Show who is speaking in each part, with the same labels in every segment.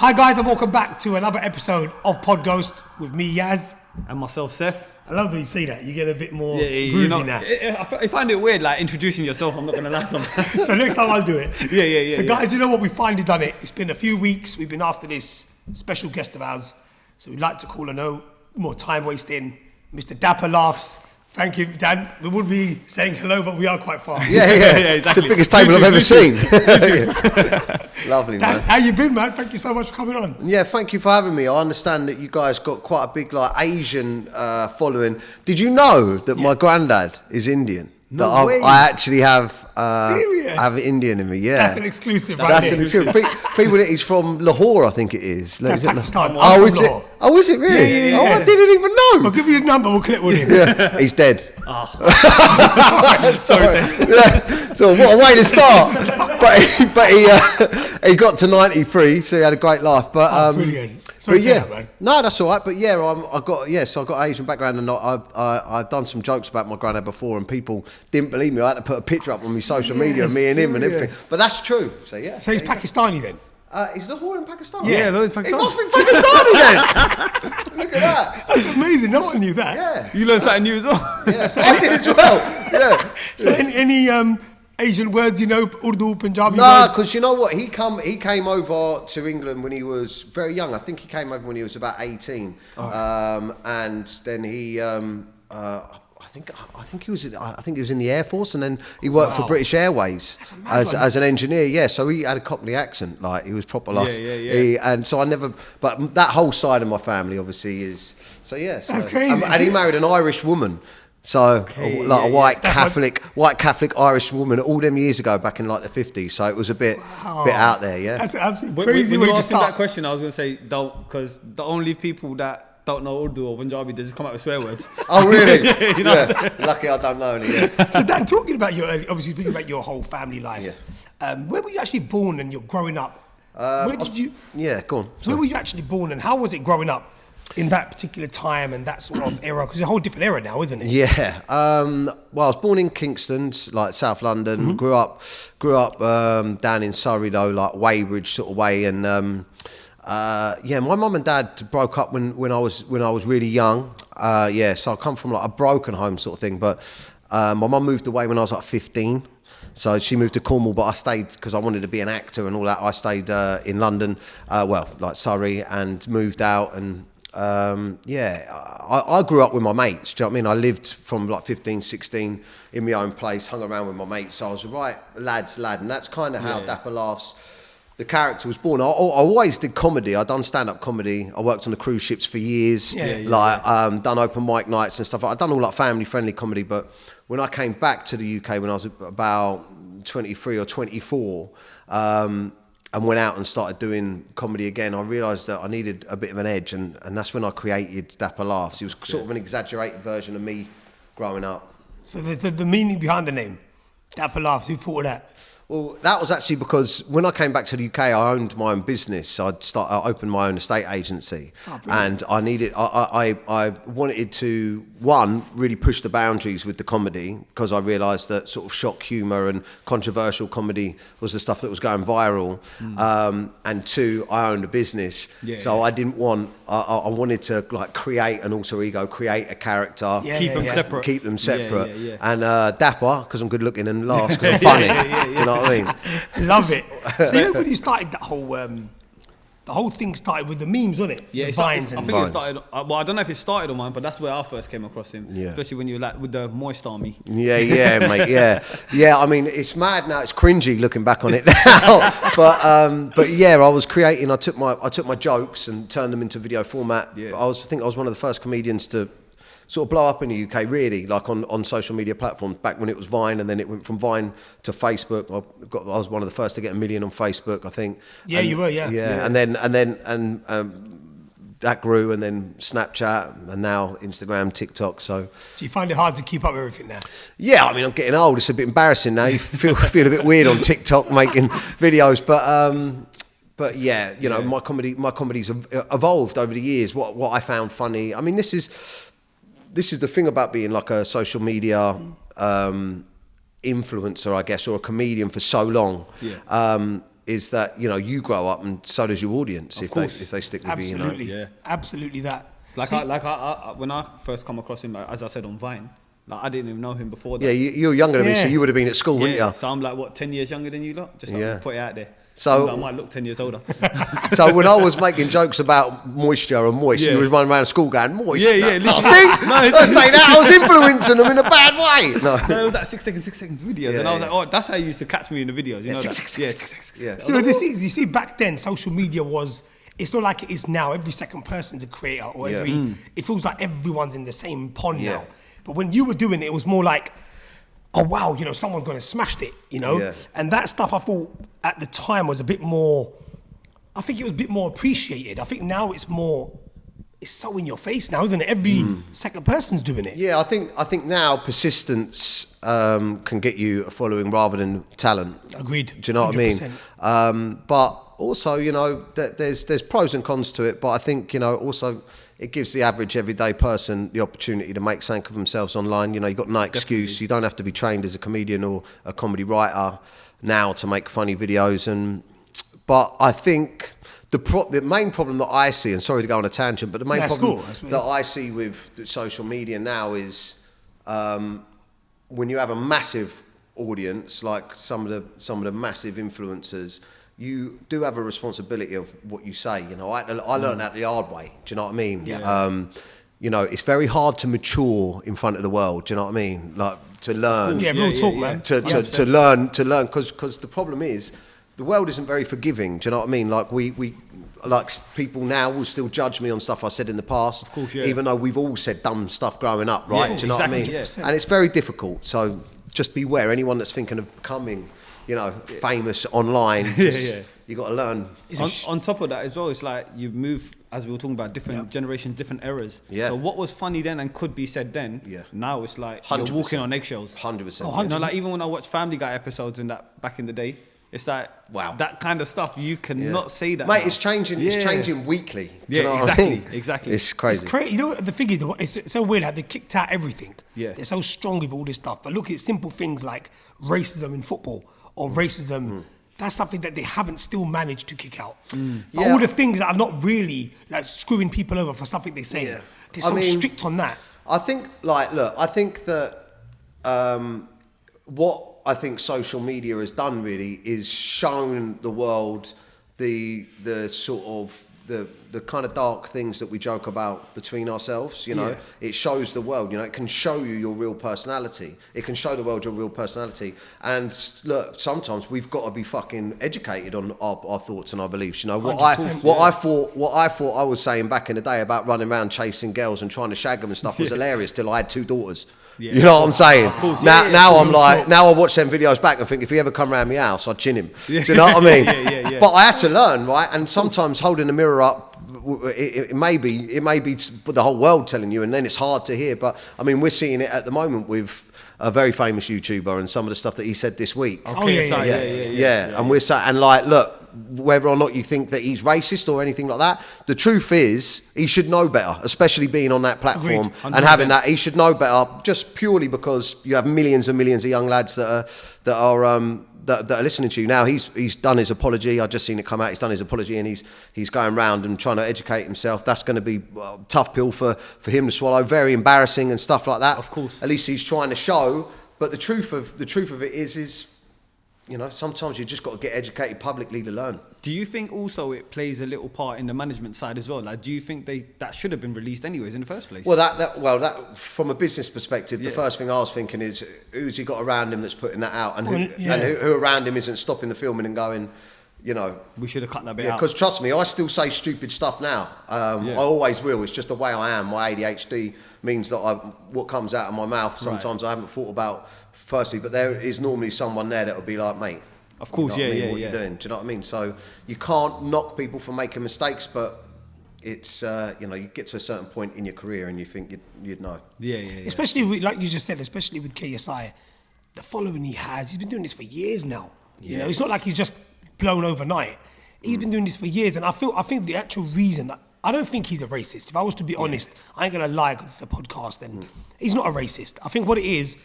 Speaker 1: Hi guys, and welcome back to another episode of Podghost with me, Yazz.
Speaker 2: And myself, Seff.
Speaker 1: I love that you see that. You get a bit more groovy
Speaker 2: you know,
Speaker 1: now.
Speaker 2: I find it weird, like introducing yourself. I'm not gonna lie sometimes.
Speaker 1: So next time I'll do it.
Speaker 2: Yeah.
Speaker 1: So guys, you know what? We finally done it. It's been a few weeks. We've been after this special guest of ours. So we'd like to call a no more time wasting, Mr. Dapper Laughs. Thank you, Dan. We would be saying hello, but we are quite far.
Speaker 3: Yeah, exactly. It's the biggest table I've ever seen. Lovely,
Speaker 1: Dan,
Speaker 3: man.
Speaker 1: how you been, man? Thank you so much for coming on.
Speaker 3: Yeah, thank you for having me. I understand that you guys got quite a big Asian following. Did you know that my granddad is Indian?
Speaker 1: No way.
Speaker 3: I actually have
Speaker 1: Serious?
Speaker 3: have Indian in me. Yeah,
Speaker 1: That's an exclusive, right
Speaker 3: That's
Speaker 1: there.
Speaker 3: an exclusive. People that he's from Lahore, I think it is.
Speaker 1: That's
Speaker 3: Is it
Speaker 1: Pakistan.
Speaker 3: Oh,
Speaker 1: I'm
Speaker 3: is
Speaker 1: from
Speaker 3: it?
Speaker 1: Lahore.
Speaker 3: Oh, is it really?
Speaker 1: Yeah.
Speaker 3: Oh, I didn't even
Speaker 1: I'll
Speaker 3: know.
Speaker 1: give you his number. We'll connect with him.
Speaker 3: Yeah, he's dead.
Speaker 1: Sorry.
Speaker 3: Yeah. So what a way to start. But he got to 93, so he had a great life. But
Speaker 1: Brilliant. Sorry to hear that, man.
Speaker 3: no, that's all right. But yeah, I got Asian background, and I've done some jokes about my granddad before, and people didn't believe me. I had to put a picture up on my social media of me and him and everything. But that's true. So yeah.
Speaker 1: So he's Pakistani then?
Speaker 3: Is Lahore in Pakistan?
Speaker 2: Yeah, Lahore in
Speaker 3: It
Speaker 2: Pakistan.
Speaker 3: must be Pakistani then. Look at that.
Speaker 1: That's amazing. No one knew that.
Speaker 3: Yeah.
Speaker 2: You learned something new as well.
Speaker 3: Yeah. So I did as well. Yeah.
Speaker 1: So any Asian words, you know, Urdu, Punjabi
Speaker 3: No,
Speaker 1: words?
Speaker 3: because you know what? He came over to England when he was very young. I think he came over when he was about 18. And then he, I think he was in the Air Force, and then he worked for British Airways as an engineer. Yeah, so he had a Cockney accent, like he was proper like.
Speaker 2: Yeah.
Speaker 3: And so I never, but that whole side of my family obviously is. So yeah,
Speaker 1: That's crazy.
Speaker 3: And he married an Irish woman. So a white Catholic Irish woman all them years ago, back in like the 50s. So it was a bit out there, yeah.
Speaker 1: That's absolutely
Speaker 2: When
Speaker 1: crazy
Speaker 2: you
Speaker 1: way to
Speaker 2: asked him
Speaker 1: start.
Speaker 2: that question, I was gonna say don't, because the only people that don't know Urdu or Punjabi, they just come out with swear words.
Speaker 3: Oh really?
Speaker 2: You know
Speaker 3: Yeah. Lucky I don't know any. Yeah.
Speaker 1: So Dan, talking about obviously speaking about your whole family life, where were you actually born and you're growing up? Where did you?
Speaker 3: Yeah, go on.
Speaker 1: Where were you actually born and how was it growing up in that particular time and that sort of era? Because it's a whole different era now, isn't it?
Speaker 3: Yeah. Well, I was born in Kingston, like South London. Grew up down in Surrey though, like Weybridge sort of way. And my mum and dad broke up when I was really young. So I come from like a broken home sort of thing. But my mum moved away when I was like 15. So she moved to Cornwall, but I stayed because I wanted to be an actor and all that. I stayed in London, like Surrey, and moved out. And I grew up with my mates. Do you know what I mean? I lived from like 15, 16 in my own place, hung around with my mates. So I was a right lad's lad. And that's kind of how Dapper Laughs, the character, was born. I always did comedy. I'd done stand-up comedy. I worked on the cruise ships for years. Done open mic nights and stuff. I'd done all like family-friendly comedy. But when I came back to the UK when I was about 23 or 24, and went out and started doing comedy again, I realised that I needed a bit of an edge, and that's when I created Dapper Laughs. It was sort of an exaggerated version of me growing up.
Speaker 1: So the meaning behind the name, Dapper Laughs, who thought of that?
Speaker 3: Well, that was actually because when I came back to the UK, I owned my own business. I opened my own estate agency, and I wanted to, one, really push the boundaries with the comedy, because I realised that sort of shock humour and controversial comedy was the stuff that was going viral. And two, I owned a business, so I didn't want. I wanted to like create an alter ego, create a character,
Speaker 2: Keep them separate.
Speaker 3: Yeah. And Dapper, because I'm good looking, and Laughs because I'm funny. Do you know what I mean?
Speaker 1: Love it. So you know when you started that whole, the whole thing started with the memes, wasn't it?
Speaker 2: Yeah,
Speaker 1: the vines
Speaker 2: I
Speaker 1: and
Speaker 2: think it started. Well, I don't know if it started on mine, but that's where I first came across him.
Speaker 3: Yeah.
Speaker 2: Especially when you were like with the moist army.
Speaker 3: Yeah, mate. Yeah. I mean, it's mad now. It's cringy looking back on it now. But yeah, I was creating. I took my jokes and turned them into video format. Yeah. I think I was one of the first comedians to sort of blow up in the UK, really, like on social media platforms, back when it was Vine, and then it went from Vine to Facebook. I was one of the first to get 1 million on Facebook, I think.
Speaker 1: Yeah, you were, yeah.
Speaker 3: And then that grew, and then Snapchat, and now Instagram, TikTok. So
Speaker 1: do you find it hard to keep up with everything now?
Speaker 3: Yeah, I mean, I'm getting old. It's a bit embarrassing now. You feel a bit weird on TikTok making videos, but yeah, you know, my comedy's evolved over the years. What I found funny, I mean, this is the thing about being like a social media influencer, I guess, or a comedian for so long. is that, you know, you grow up and so does your audience if they stick with you, you know.
Speaker 1: Absolutely, absolutely that.
Speaker 2: Like, I when I first come across him, as I said, on Vine, like, I didn't even know him before that.
Speaker 3: Yeah, you're younger than me, so you would have been at school, wouldn't you?
Speaker 2: So I'm like, what, 10 years younger than you lot? Just like, put it out there.
Speaker 3: So
Speaker 2: I might look 10 years older.
Speaker 3: So when I was making jokes about moisture and moist, you was running around school going, moist.
Speaker 2: Yeah,
Speaker 3: no,
Speaker 2: literally.
Speaker 3: See? Don't say that, I was influencing them in a bad way.
Speaker 2: No, it was like 6 seconds videos. And I was like, oh, that's how you used to catch me in the videos. You know,
Speaker 1: six. So you see, back then, social media was, it's not like it is now. Every second person's a creator, or it feels like everyone's in the same pond now. But when you were doing it, it was more like, oh wow, you know, someone's gonna smash it, you know? And that stuff I thought at the time was a bit more, I think it was a bit more appreciated. I think now it's so in your face now, isn't it? Every second person's doing it.
Speaker 3: Yeah, I think now persistence can get you a following rather than talent.
Speaker 1: Agreed.
Speaker 3: Do you know
Speaker 1: 100%.
Speaker 3: what I mean? But also, you know, there's pros and cons to it, but I think, you know, also it gives the average everyday person the opportunity to make something of themselves online. You know, you've got no excuse. You don't have to be trained as a comedian or a comedy writer now to make funny videos. But I think the main problem that I see, and sorry to go on a tangent, but the main problem that I see with social media now is when you have a massive audience, like some of the massive influencers, you do have a responsibility of what you say. You know, I learned that the hard way. Do you know what I mean?
Speaker 1: Yeah.
Speaker 3: You know, it's very hard to mature in front of the world. Do you know what I mean? Like to learn.
Speaker 1: Yeah, real talk, man.
Speaker 3: To learn, because the problem is the world isn't very forgiving. Do you know what I mean? Like we like people now will still judge me on stuff I said in the past.
Speaker 2: Of course,
Speaker 3: even though we've all said dumb stuff growing up, right?
Speaker 2: Yeah,
Speaker 3: do you know what I mean?
Speaker 2: exactly,
Speaker 3: And it's very difficult. So just beware. Anyone that's thinking of becoming, you know, famous online, you got to learn.
Speaker 2: On top of that as well, it's like you move, as we were talking about, different generations, different eras.
Speaker 3: Yeah.
Speaker 2: So what was funny then and could be said then, now it's like
Speaker 3: 100%.
Speaker 2: you're walking on eggshells.
Speaker 3: 100%.
Speaker 2: You know, like even when I watch Family Guy episodes and that back in the day, it's like,
Speaker 3: wow,
Speaker 2: that kind of stuff, you cannot say that.
Speaker 3: Mate,
Speaker 2: now.
Speaker 3: it's changing. It's changing weekly. Do you know
Speaker 2: exactly,
Speaker 3: what I mean?
Speaker 2: exactly.
Speaker 3: It's crazy.
Speaker 1: You know, the thing is, it's so weird how they kicked out everything.
Speaker 2: Yeah.
Speaker 1: They're so strong with all this stuff. But look at simple things like racism in football or racism. That's something that they haven't still managed to kick out. But all the things that are not really like screwing people over for something they say, they're so strict on that.
Speaker 3: I think, like, look, I think that what I think social media has done really is shown the world the sort of the kind of dark things that we joke about between ourselves, you know. It shows the world, you know, it can show you your real personality. It can show the world your real personality. And look, sometimes we've got to be fucking educated on our thoughts and our beliefs, you know. What I thought I was saying back in the day about running around chasing girls and trying to shag them and stuff was hilarious till I had 2 daughters. You know what I'm saying? Now I'm like, now I watch them videos back and think, if he ever come around my house, I'd chin him. Do you know what I mean? But I had to learn, right? And sometimes holding the mirror up, it may be the whole world telling you, and then it's hard to hear. But I mean, we're seeing it at the moment with a very famous YouTuber and some of the stuff that he said this week. And we're saying, and like, look, whether or not you think that he's racist or anything like that, the truth is he should know better, especially being on that platform and having that. He should know better, just purely because you have millions and millions of young lads that are listening to you. Now he's done his apology. I just seen it come out. He's done his apology and he's going around and trying to educate himself. That's going to be a tough pill for him to swallow. Very embarrassing and stuff like that.
Speaker 2: Of course.
Speaker 3: At least he's trying to show. But the truth of it is, you know, sometimes you just got to get educated publicly to learn.
Speaker 2: Do you think also it plays a little part in the management side as well? Like, do you think that should have been released anyways in the first place?
Speaker 3: Well, that from a business perspective, the first thing I was thinking is, who's he got around him that's putting that out, and who around him isn't stopping the filming and going, you know,
Speaker 2: we should have cut that bit out.
Speaker 3: Because trust me, I still say stupid stuff now. I always will. It's just the way I am. My ADHD means that what comes out of my mouth sometimes I haven't thought about firstly, but there is normally someone there that will be like, mate,
Speaker 2: of course,
Speaker 3: what you're doing. Do you know what I mean? So you can't knock people for making mistakes, but it's you know, you get to a certain point in your career and you think you'd know.
Speaker 1: Especially with, like you just said, especially with KSI, the following he has, he's been doing this for years now. You know, it's not like he's just blown overnight. He's been doing this for years, and I think the actual reason, I don't think he's a racist. If I was to be honest, I ain't gonna lie because it's a podcast, and he's not a racist. I think what it is,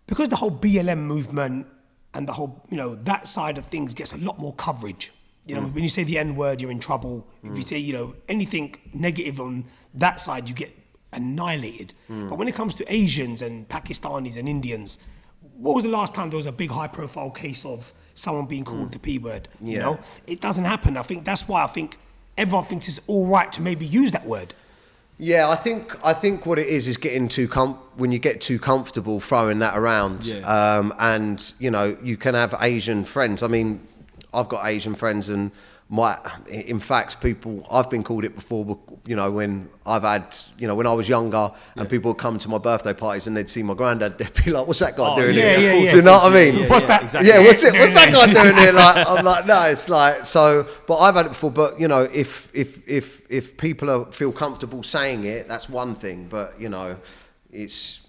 Speaker 1: because the whole BLM movement, and the whole, that side of things gets a lot more coverage. When you say the N-word, you're in trouble. If you say, anything negative on that side, you get annihilated. But when it comes to Asians and Pakistanis and Indians, what was the last time there was a big high-profile case of someone being called the P-word? It doesn't happen. I think that's why I think everyone thinks it's all right to maybe use that word.
Speaker 3: Yeah, I think what it is getting when you get too comfortable throwing that around. Yeah. And you can have Asian friends. I mean, I've got Asian friends, and in fact, I've been called it before. When I've had, when I was younger, and people would come to my birthday parties and they'd see my granddad, they'd be like, "What's that guy doing here?"
Speaker 1: Yeah.
Speaker 3: Do you know what I mean?
Speaker 1: What's that?
Speaker 2: Exactly.
Speaker 3: Yeah, what's that guy doing here? Like, I'm like, no, it's like so. But I've had it before. But if people feel comfortable saying it, that's one thing. But it's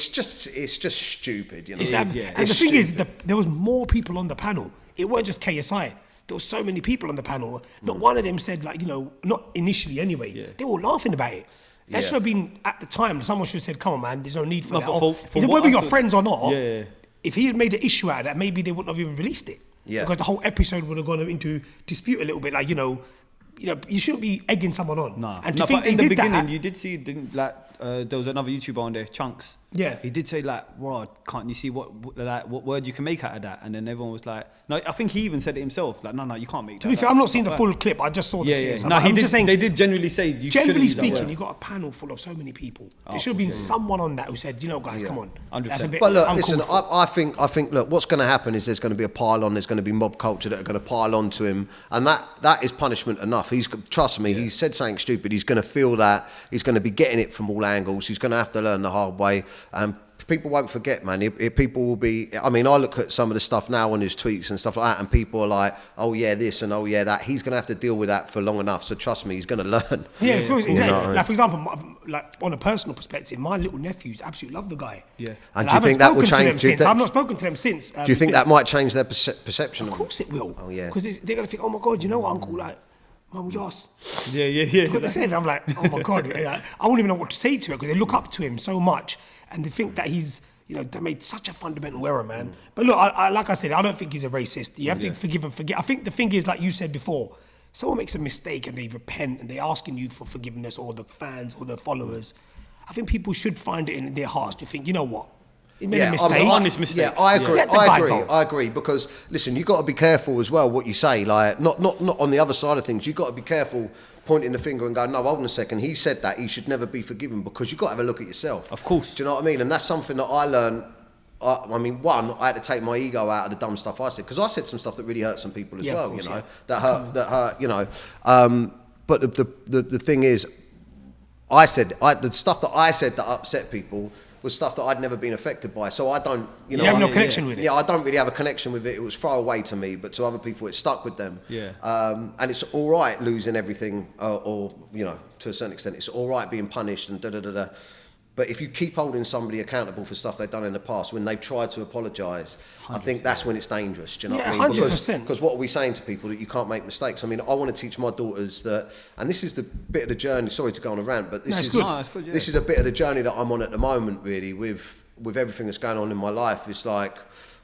Speaker 3: just stupid.
Speaker 1: And the thing is, there was more people on the panel. It weren't just KSI. There were so many people on the panel. Not one of them said, not initially anyway. Yeah. They were laughing about it. That should have been, at the time, someone should have said, come on, man, there's no need for that. Whether you're friends or not, if he had made an issue out of that, maybe they wouldn't have even released it. Yeah. Because the whole episode would have gone into dispute a little bit. You shouldn't be egging someone on.
Speaker 2: Nah.
Speaker 1: And
Speaker 2: but in the beginning, you did see, there was another YouTuber on there, Chunks.
Speaker 1: Yeah.
Speaker 2: He did say, Rod, can't you see what word you can make out of that? And then everyone was like, no, I think he even said it himself. No, you can't make that.
Speaker 1: To be fair, I'm not seeing the full clip. I just saw the clip.
Speaker 2: No, I'm just saying, they did generally say you
Speaker 1: generally speaking, you got a panel full of so many people. There should have been someone on that who said, guys, come on.
Speaker 2: 100%.
Speaker 1: That's a bit
Speaker 3: But look, listen, I think, look, what's going to happen is there's going to be a pile on. There's going to be mob culture that are going to pile on to him, and that is punishment enough. Trust me, he said something stupid. He's going to feel that. He's going to be getting it from all angles. He's going to have to learn the hard way. People won't forget, man. People will be. I mean, I look at some of the stuff now on his tweets and stuff like that, and people are like, "Oh yeah, this and oh yeah, that." He's going to have to deal with that for long enough. So trust me, he's going to learn.
Speaker 1: Yeah, of course, exactly. Like for example, on a personal perspective, my little nephews absolutely love the guy.
Speaker 3: Yeah. And do you think that will change?
Speaker 1: I've not spoken to them since.
Speaker 3: Do you think that might change their perception?
Speaker 1: Of course it will.
Speaker 3: Oh yeah.
Speaker 1: Because they're going to think, "Oh my God, you know what, Uncle? Mum, Yazz."
Speaker 2: Yeah.
Speaker 1: What they said, I'm like, "Oh my God." I wouldn't even know what to say to her because they look up to him so much, and they think that he's. They made such a fundamental error, man. But look, like I said, I don't think he's a racist. You have to forgive and forget. I think the thing is, like you said before, someone makes a mistake and they repent and they're asking you for forgiveness, or the fans or the followers. I think people should find it in their hearts to think, you know what? He made a mistake.
Speaker 2: Honest mistake.
Speaker 3: Yeah, I agree. I agree. Because listen, you got to be careful as well what you say. Like, not on the other side of things. You got to be careful pointing the finger and going, no, hold on a second. He said that he should never be forgiven, because you got to have a look at yourself.
Speaker 2: Of course.
Speaker 3: Do you know what I mean? And that's something that I learned. I had to take my ego out of the dumb stuff I said, because I said some stuff that really hurt some people as well. Course, that hurt. But the thing is, the stuff that I said that upset people was stuff that I'd never been affected by. So I don't,
Speaker 1: you have no connection with it.
Speaker 3: Yeah, I don't really have a connection with it. It was far away to me, but to other people, it stuck with them.
Speaker 2: Yeah.
Speaker 3: And it's all right losing everything, or to a certain extent, it's all right being punished and da-da-da-da. But if you keep holding somebody accountable for stuff they've done in the past when they've tried to apologise, I think that's when it's dangerous. Do you know what I mean?
Speaker 1: 100%.
Speaker 3: Because what are we saying to people? That you can't make mistakes. I mean, I want to teach my daughters that, and this is the bit of the journey. Sorry to go on a rant, but this is a bit of the journey that I'm on at the moment. Really, with everything that's going on in my life, it's like,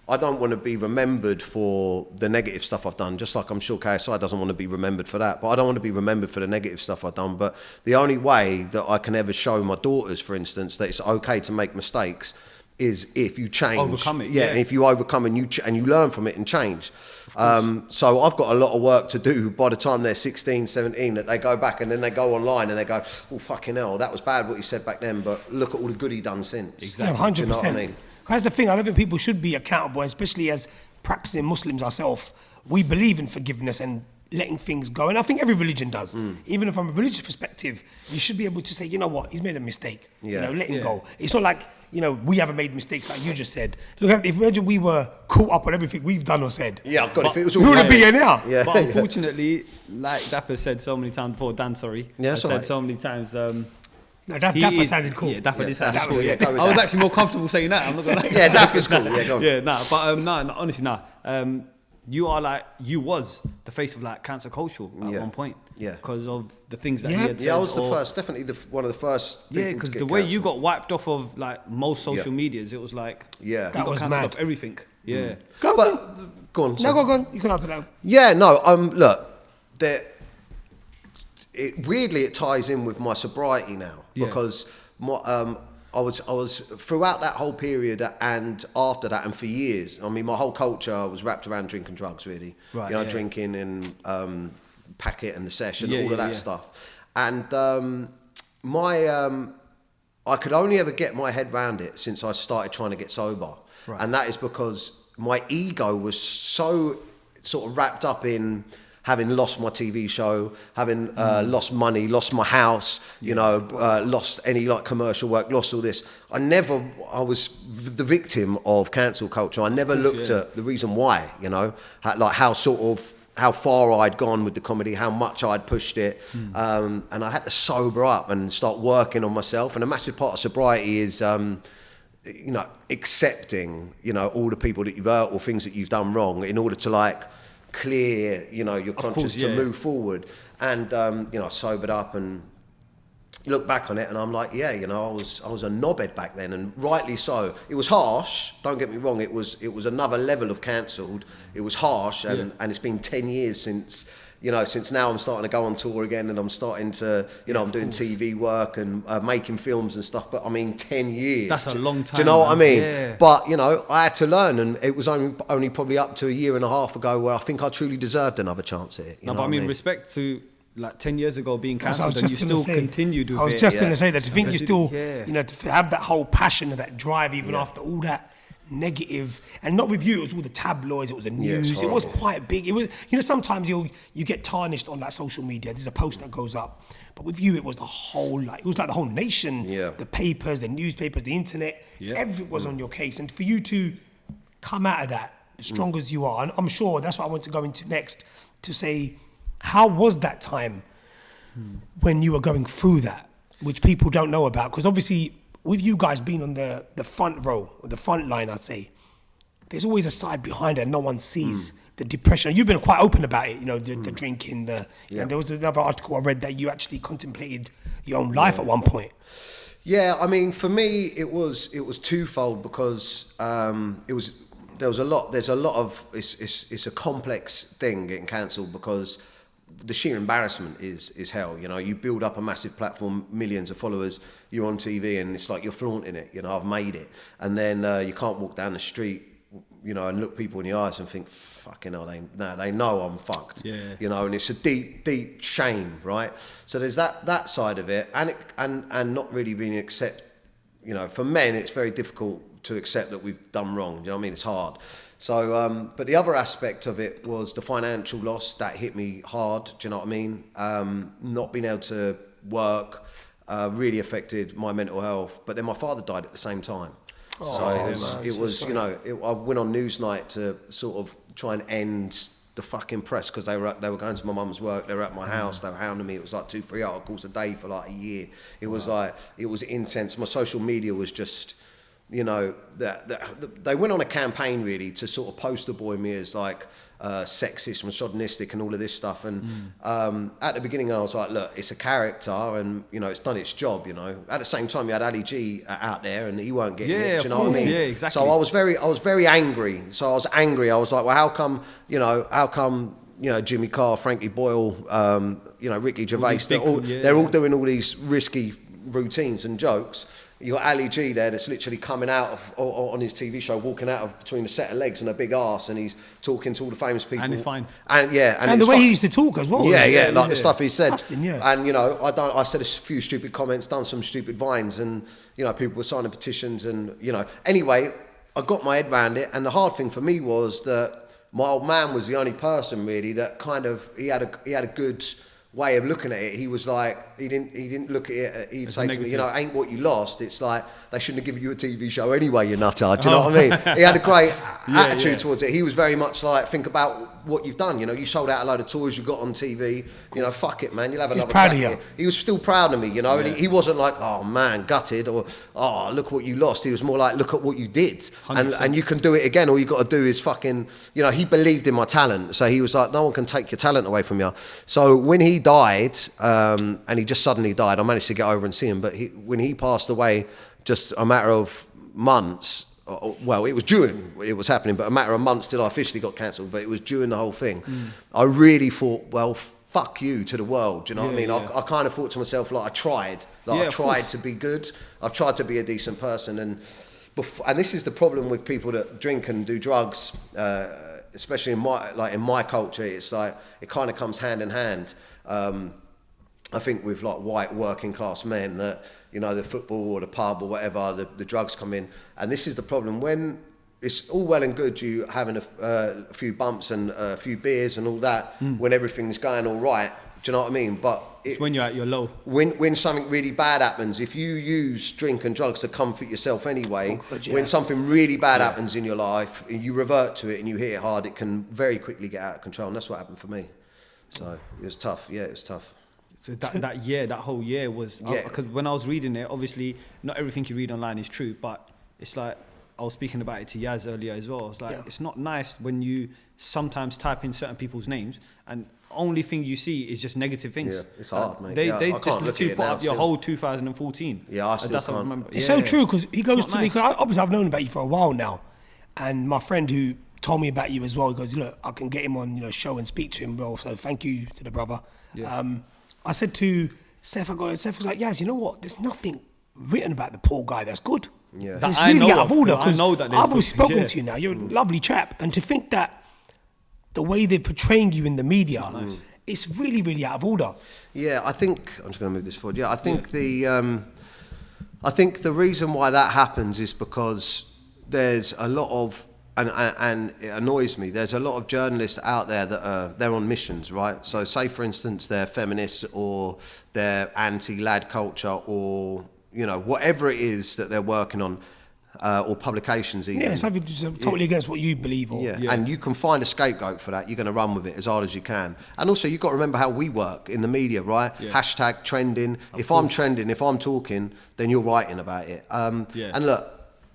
Speaker 3: I don't want to be remembered for the negative stuff I've done, just like I'm sure KSI doesn't want to be remembered for that. But I don't want to be remembered for the negative stuff I've done. But the only way that I can ever show my daughters, for instance, that it's okay to make mistakes is if you change.
Speaker 2: Overcome it.
Speaker 3: Yeah, and if you overcome and you learn from it and change. So I've got a lot of work to do by the time they're 16, 17, that they go back and then they go online and they go, oh, fucking hell, that was bad what you said back then, but look at all the good he done since.
Speaker 1: Exactly. 100%.
Speaker 3: Do you know what I mean?
Speaker 1: That's the thing. I don't think people should be accountable, especially as practicing Muslims ourselves. We believe in forgiveness and letting things go, and I think every religion does. Even from a religious perspective, you should be able to say, you know what, he's made a mistake. Let him go. It's not like we haven't made mistakes, like you just said. Look, imagine we were caught up on everything we've done or said.
Speaker 3: Yeah, God, if it was all
Speaker 1: we would be here now.
Speaker 3: Yeah.
Speaker 2: But unfortunately, like Dapper said so many times before, Dan, sorry.
Speaker 3: Yeah,
Speaker 2: said so many times.
Speaker 1: No, Dapper sounded cool.
Speaker 2: Yeah, Dapper did sound cool.
Speaker 3: Yeah, go with
Speaker 2: I was
Speaker 3: that.
Speaker 2: actually more comfortable saying that. I'm not gonna lie.
Speaker 3: Yeah, Dapper's cool. Yeah, go on.
Speaker 2: Yeah, but honestly, you was the face of like cancel culture at one point. Yeah. Because of the things that he had said.
Speaker 3: Yeah, I was the first, definitely one of the first.
Speaker 2: Yeah, because the way you got wiped off of like most social medias, it was like
Speaker 1: that was
Speaker 2: cancelled
Speaker 1: mad.
Speaker 2: off everything. Yeah.
Speaker 1: Go on.
Speaker 3: But go on.
Speaker 1: No,
Speaker 3: sorry.
Speaker 1: go on. You can answer that.
Speaker 3: Yeah, no. Look, weirdly it ties in with my sobriety now because I was throughout that whole period and after that and for years. I mean, my whole culture was wrapped around drinking drugs, really.
Speaker 2: Right,
Speaker 3: Drinking and packet and the sesh and
Speaker 2: Yeah,
Speaker 3: all of that
Speaker 2: yeah.
Speaker 3: stuff. And I could only ever get my head around it since I started trying to get sober.
Speaker 2: Right.
Speaker 3: And that is because my ego was so sort of wrapped up in having lost my TV show, having lost money, lost my house, lost any like commercial work, lost all this. I was the victim of cancel culture. I never looked at the reason why, how far I'd gone with the comedy, how much I'd pushed it. And I had to sober up and start working on myself. And a massive part of sobriety is, accepting, all the people that you've hurt or things that you've done wrong in order to clear, your conscience to move forward. And, I sobered up and look back on it and I'm like, I was a knobhead back then, and rightly so. It was harsh, don't get me wrong, it was another level of cancelled. It was harsh and it's been 10 years since now I'm starting to go on tour again and I'm starting to, I'm doing TV work and making films and stuff, but I mean 10 years.
Speaker 2: That's a long time.
Speaker 3: Do you know what I mean?
Speaker 2: Yeah.
Speaker 3: But, I had to learn, and it was only probably up to a year and a half ago where I think I truly deserved another chance at it.
Speaker 2: No, but I mean, respect to 10 years ago being
Speaker 1: That's what I
Speaker 2: cancelled
Speaker 1: was
Speaker 2: and you
Speaker 1: just gonna
Speaker 2: still
Speaker 1: say.
Speaker 2: continued with it.
Speaker 1: I was just going to say that to think you still,
Speaker 2: Yeah.
Speaker 1: to have that whole passion and that drive even after all that negative, and not with you, it was all the tabloids, it was the news, it was quite big. It was, sometimes you get tarnished on social media. There's a post that goes up, but with you, it was the whole, it was like the whole nation, the papers, the newspapers, the internet, everything was on your case. And for you to come out of that as strong as you are, and I'm sure that's what I want to go into next, to say, how was that time when you were going through that, which people don't know about? Because obviously, with you guys being on the front row, or the front line, I'd say, there's always a side behind it no one sees. The depression. You've been quite open about it, the drinking, and there was another article I read that you actually contemplated your own life at one point.
Speaker 3: Yeah, I mean, for me, it was twofold because there's a lot of, it's a complex thing getting cancelled because the sheer embarrassment is hell. You build up a massive platform, millions of followers, you're on TV and it's like you're flaunting it, I've made it. And then you can't walk down the street, and look people in the eyes and think, fucking hell, they know I'm fucked.
Speaker 2: Yeah.
Speaker 3: And it's a deep shame, right? So there's that side of it, and not really being for men it's very difficult to accept that we've done wrong. Do you know what I mean? It's hard. So, but the other aspect of it was the financial loss that hit me hard. Do you know what I mean? Not being able to work really affected my mental health. But then my father died at the same time. I went on Newsnight to sort of try and end the fucking press because they were going to my mum's work. They were at my house. They were hounding me. It was like 2-3 articles a day for like a year. It was intense. My social media was just. They went on a campaign really to sort of poster boy me as sexist, misogynistic and all of this stuff. And at the beginning I was like, look, it's a character and, it's done its job, At the same time you had Ali G out there and he weren't getting it, do you know what I mean?
Speaker 2: Yeah, exactly.
Speaker 3: So I was very angry. I was like, well, how come Jimmy Carr, Frankie Boyle, Ricky Gervais, they're all doing all these risky routines and jokes. You got Ali G there that's literally coming out on his TV show, walking out of between a set of legs and a big arse, and he's talking to all the famous people.
Speaker 2: And it's fine.
Speaker 3: And
Speaker 1: the way he used to talk as well.
Speaker 3: The stuff he said.
Speaker 1: Yeah.
Speaker 3: And I said a few stupid comments, done some stupid vines, and people were signing petitions, and Anyway, I got my head around it, and the hard thing for me was that my old man was the only person really that he had a good way of looking at it. He was like, he didn't look at it, he'd say to me, ain't what you lost, it's like, they shouldn't have given you a TV show anyway, you nutter. Do you know what I mean? He had a great attitude towards it. He was very much like, think about what you've done, you sold out a load of tours, you got on TV, fuck it, man, you'll have another
Speaker 1: proud of
Speaker 3: crack
Speaker 1: you.
Speaker 3: here. He was still proud of me, and he wasn't like, oh man, gutted, or oh, look what you lost. He was more like, look at what you did, and you can do it again. All you got to do is fucking, he believed in my talent, so he was like, no one can take your talent away from you. So when he died, and he just suddenly died, I managed to get over and see him, but when he passed away, just a matter of months, well, it was during it was happening, but a matter of months till I officially got cancelled. But it was during the whole thing. I really thought, well, fuck you to the world. Do you know what I mean? I kind of thought to myself, like, I tried. Like, I tried to be good. I've tried to be a decent person. And this is the problem with people that drink and do drugs, especially in my culture. It's like, it kind of comes hand in hand. I think with like white working class men that, you know, the football or the pub or whatever, the drugs come in. And this is the problem. When it's all well and good you having a few bumps and a few beers and all that, when everything's going all right, do you know what I mean? But
Speaker 2: it's when you're at your low.
Speaker 3: When something really bad happens, if you use drink and drugs to comfort yourself anyway, when something really bad happens in your life and you revert to it and you hit it hard, it can very quickly get out of control. And that's what happened for me. So it was tough. Yeah, it was tough.
Speaker 2: So that whole year was, because when I was reading it, obviously not everything you read online is true, but it's like, I was speaking about it to Yazz earlier as well. It's like, it's not nice when you sometimes type in certain people's names and only thing you see is just negative things.
Speaker 3: Yeah, it's hard, mate.
Speaker 2: They just literally put up your whole 2014.
Speaker 3: Yeah, I still can't.
Speaker 2: Remember.
Speaker 1: It's so true, because he goes to me, because obviously I've known about you for a while now, and my friend who told me about you as well, he goes, look, I can get him on, you know, show and speak to him well, so thank you to the brother. I said to Seff, Seff was like, Yazz, you know what? There's nothing written about the poor guy that's good.
Speaker 3: Yeah.
Speaker 1: And it's really out of order, because
Speaker 2: I've
Speaker 1: always spoken to you now. You're a lovely chap. And to think that the way they're portraying you in the media, it's really, really out of order.
Speaker 3: Yeah, I think, I'm just going to move this forward. Yeah, I think I think the reason why that happens is because there's a lot of, and it annoys me, there's a lot of journalists out there that they're on missions, right? So say, for instance, they're feminists or they're anti-lad culture or, you know, whatever it is that they're working on, or publications even.
Speaker 1: Yeah, something totally against what you believe. Or,
Speaker 3: and you can find a scapegoat for that. You're going to run with it as hard as you can. And also, you've got to remember how we work in the media, right? Hashtag trending. If I'm trending, if I'm talking, then you're writing about it. And look,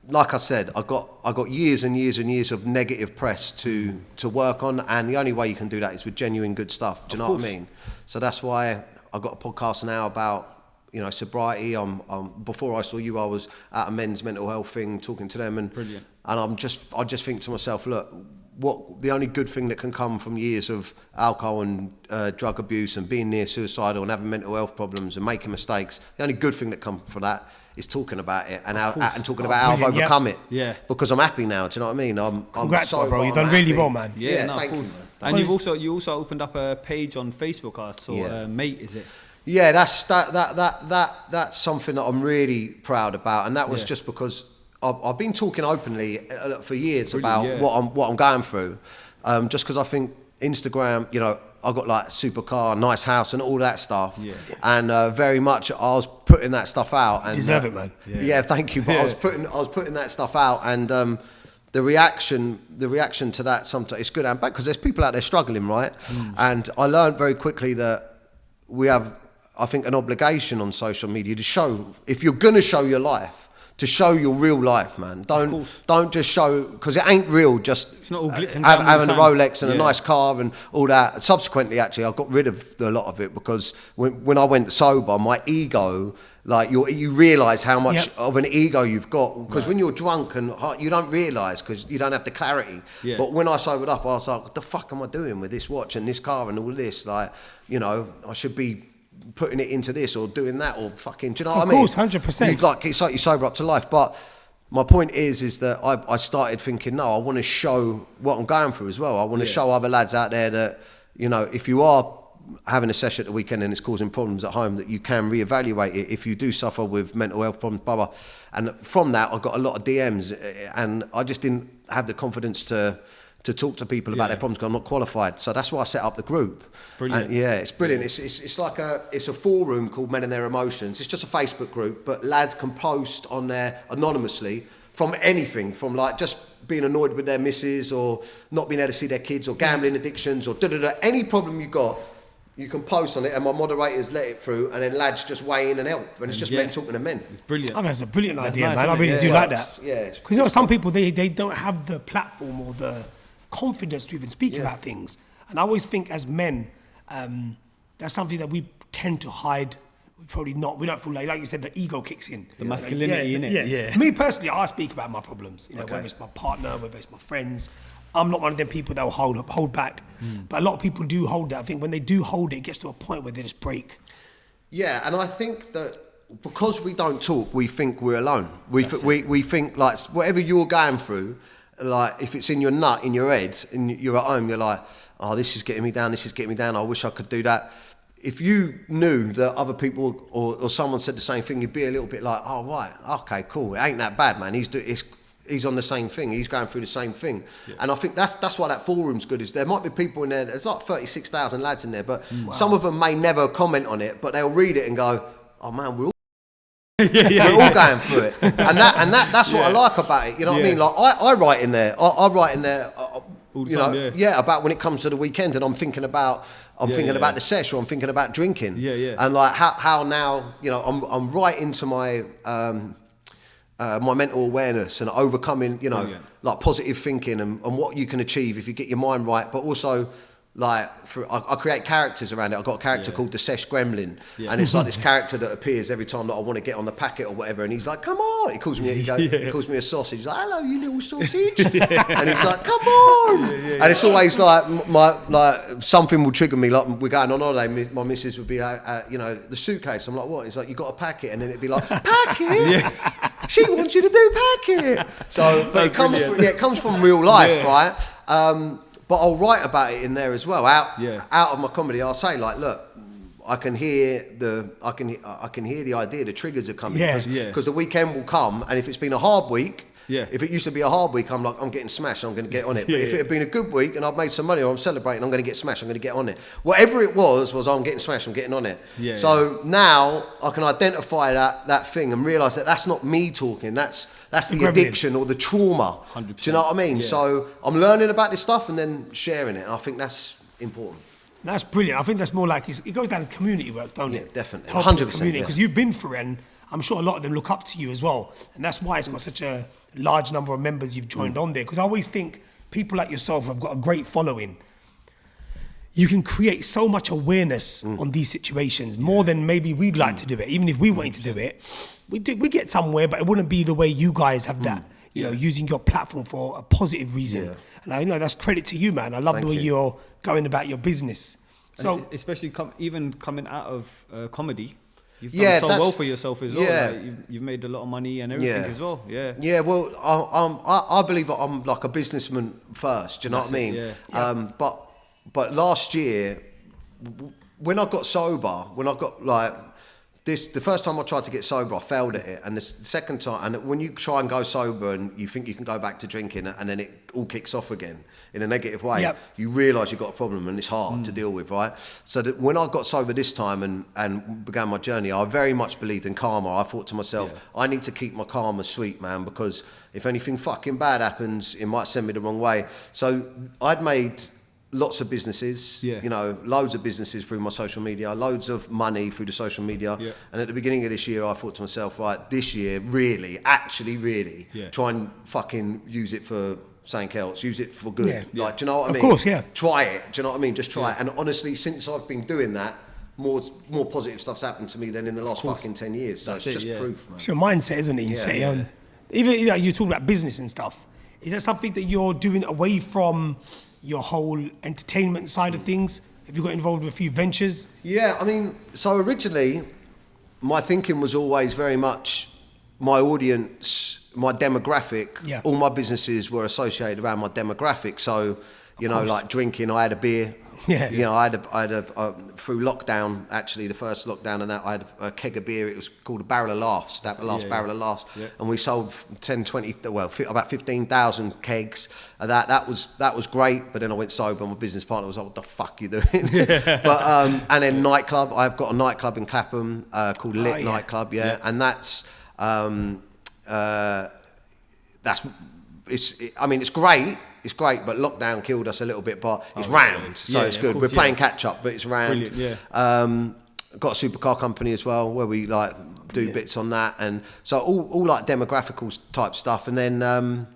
Speaker 3: like I said, I got years and years and years of negative press to work on, and the only way you can do that is with genuine good stuff. Do you know what I mean? So that's why I got a podcast now about, you know, sobriety. Before I saw you, I was at a men's mental health thing, talking to them, and I just think to myself, look, what the only good thing that can come from years of alcohol and drug abuse and being near suicidal and having mental health problems and making mistakes, the only good thing that comes from that is talking about it and talking about how I've overcome it.
Speaker 2: Yeah.
Speaker 3: Because I'm happy now. Do you know what I mean?
Speaker 1: Congrats, bro. You've done really well, man.
Speaker 3: Yeah, no, thank you, man.
Speaker 2: And you also opened up a page on Facebook, I saw. Mate, is it?
Speaker 3: Yeah, that's something that I'm really proud about, and that was just because I've been talking openly for years about what I'm going through, just because I think Instagram, you know, I got like supercar, nice house, and all that stuff, and very much I was putting that stuff out. And,
Speaker 1: you deserve it, man.
Speaker 3: Yeah, thank you. But I was putting that stuff out, and the reaction to that sometimes it's good and bad, because there's people out there struggling, right? And I learned very quickly that we have, I think, an obligation on social media to show, if you're going to show your life, to show your real life, man. Don't just show, because it ain't real, just
Speaker 2: it's not all glitz and
Speaker 3: having a Rolex and a nice car and all that. Subsequently, actually, I got rid of a lot of it, because when I went sober, my ego, like you realise how much of an ego you've got, because when you're drunk and you don't realise, because you don't have the clarity. But when I sobered up, I was like, what the fuck am I doing with this watch and this car and all this? Like, you know, I should be putting it into this or doing that or fucking, do you know what I mean?
Speaker 1: Of course, 100%.
Speaker 3: It's like you sober up to life. But my point is that I started thinking, no, I want to show what I'm going through as well. I want to show other lads out there that, you know, if you are having a session at the weekend and it's causing problems at home, that you can reevaluate it if you do suffer with mental health problems, blah, blah. And from that, I got a lot of DMs, and I just didn't have the confidence to talk to people about their problems, because I'm not qualified. So that's why I set up the group.
Speaker 2: Brilliant.
Speaker 3: And it's brilliant. It's like it's a forum called Men and Their Emotions. It's just a Facebook group, but lads can post on there anonymously from anything, from like just being annoyed with their missus or not being able to see their kids or gambling addictions or any problem you got. You can post on it, and my moderators let it through, and then lads just weigh in and help, and it's just men talking to men.
Speaker 2: It's brilliant.
Speaker 1: I mean, it's a brilliant idea,
Speaker 2: nice,
Speaker 1: man. I really do like that.
Speaker 3: Yeah,
Speaker 1: because you know, some people they don't have the platform or the confidence to even speak about things, and I always think as men, that's something that we tend to hide. probably not. We don't feel like you said, the ego kicks in.
Speaker 2: The masculinity in it.
Speaker 1: Yeah. Me personally, I speak about my problems. Whether it's my partner, whether it's my friends. I'm not one of them people that will hold back. But a lot of people do hold that. I think when they do hold it, it gets to a point where they just break.
Speaker 3: Yeah, and I think that because we don't talk, we think we're alone. We think like whatever you're going through, like if it's in your nut, in your head, and you're at home, you're like, oh, this is getting me down, I wish I could do that. If you knew that other people or someone said the same thing, you'd be a little bit like, oh, right, okay, cool, it ain't that bad, man. He's on the same thing, he's going through the same thing. Yeah. And I think that's why that forum's good, is there might be people in there's like 36,000 lads in there, but some of them may never comment on it, but they'll read it and go, oh man, we're all we're all going through it. And that's what I like about it, you know what I mean? Like I write in there, I write in there,
Speaker 2: all the time,
Speaker 3: about when it comes to the weekend and I'm thinking about the sesh, or I'm thinking about drinking. And like how now, I'm right into my my mental awareness and overcoming, like positive thinking and what you can achieve if you get your mind right, but also like I create characters around it. I've got a character called the Sesh Gremlin, and it's like this character that appears every time that I want to get on the packet or whatever, and he's like, come on, he calls me he calls me a sausage. He's like, hello you little sausage. And he's like, come on. And it's always like something will trigger me, like we're going on holiday, my missus would be the suitcase, I'm like, what? He's like, you got a packet? And then it'd be like, packet? She wants you to do packet. So but it comes from real life, right? But I'll write about it in there as well. Out of my comedy, I'll say like, look, I can hear the idea, the triggers are coming, because the weekend will come, and if it's been a hard week, if it used to be a hard week, I'm like, I'm getting smashed, I'm going to get on it. But if it had been a good week and I've made some money or I'm celebrating, I'm going to get smashed, I'm going to get on it. Whatever it was I'm getting smashed, I'm getting on it. So now I can identify that thing and realise that that's not me talking, that's the addiction or the trauma.
Speaker 2: 100%.
Speaker 3: Do you know what I mean? Yeah. So I'm learning about this stuff and then sharing it, and I think that's important.
Speaker 1: That's brilliant. I think that's more like it goes down to community work, don't it?
Speaker 3: Yeah, definitely.
Speaker 1: 100%. Because you've been through it, and I'm sure a lot of them look up to you as well. And that's why it's got such a large number of members you've joined on there. Because I always think people like yourself have got a great following. You can create so much awareness on these situations, more than maybe we'd like to do it. Even if we wanted to do it, we get somewhere, but it wouldn't be the way you guys have that. Using your platform for a positive reason. Yeah. And I know that's credit to you, man. I love the way you're going about your business. So
Speaker 2: especially even coming out of comedy, you've done so well for yourself as well.
Speaker 3: Yeah.
Speaker 2: Like you've made a lot of money and everything as well. Yeah.
Speaker 3: Yeah. Well, I believe I'm like a businessman first. Do you know what I mean?
Speaker 2: Yeah.
Speaker 3: But last year, when I got sober, the first time I tried to get sober, I failed at it. And the second time, and when you try and go sober and you think you can go back to drinking and then it all kicks off again in a negative way, you realise you've got a problem and it's hard to deal with, right? So that when I got sober this time and began my journey, I very much believed in karma. I thought to myself, I need to keep my karma sweet, man, because if anything fucking bad happens, it might send me the wrong way. So I'd made lots of businesses, loads of businesses through my social media, loads of money through the social media. Yeah. And at the beginning of this year, I thought to myself, right, this year, really, try and fucking use it for something else, use it for good. Yeah. Like, do you know what I mean?
Speaker 1: Of course, yeah.
Speaker 3: Try it, do you know what I mean? Just try it. And honestly, since I've been doing that, more positive stuff's happened to me than in the last fucking 10 years. So it's just proof, man.
Speaker 1: It's your mindset, isn't it? You set your own. Even, you talk about business and stuff. Is that something that you're doing away from your whole entertainment side of things? Have you got involved with a few ventures? Yeah,
Speaker 3: I mean, so originally, my thinking was always very much my audience, my demographic. Yeah. All my businesses were associated around my demographic. So, like drinking, I had a beer. Yeah. I had a through lockdown, actually, the first lockdown, and that I had a keg of beer. It was called a Barrel of Laughs, Dapper Laughs, Barrel of Laughs. Yeah. And we sold 20, about 15,000 kegs. That was great, but then I went sober. My business partner was like, what the fuck are you doing? But, and then nightclub, I've got a nightclub in Clapham called Lit Nightclub, and that's it's great. It's great, but lockdown killed us a little bit, but it's round, so it's good. We're playing catch up, but it's round. Brilliant, got a supercar company as well, where we do bits on that, and so all like demographical type stuff. And then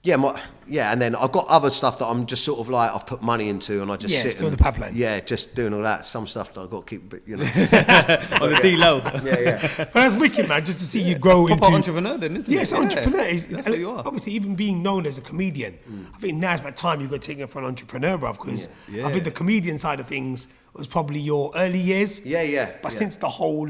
Speaker 3: And then I've got other stuff that I'm just sort of like I've put money into, and I just sit
Speaker 1: still
Speaker 3: and
Speaker 1: the pipeline.
Speaker 3: Yeah, just doing all that. Some stuff that I've got to keep, you know,
Speaker 2: On the D-low.
Speaker 3: yeah.
Speaker 1: But that's wicked, man. Just to see you grow into
Speaker 2: entrepreneur, then, isn't it?
Speaker 1: Yes, entrepreneur.
Speaker 2: That's what you are.
Speaker 1: Obviously, even being known as a comedian, I think now's about time you got to take it for an entrepreneur, bruv. Because I think the comedian side of things was probably your early years.
Speaker 3: Yeah.
Speaker 1: But since the whole,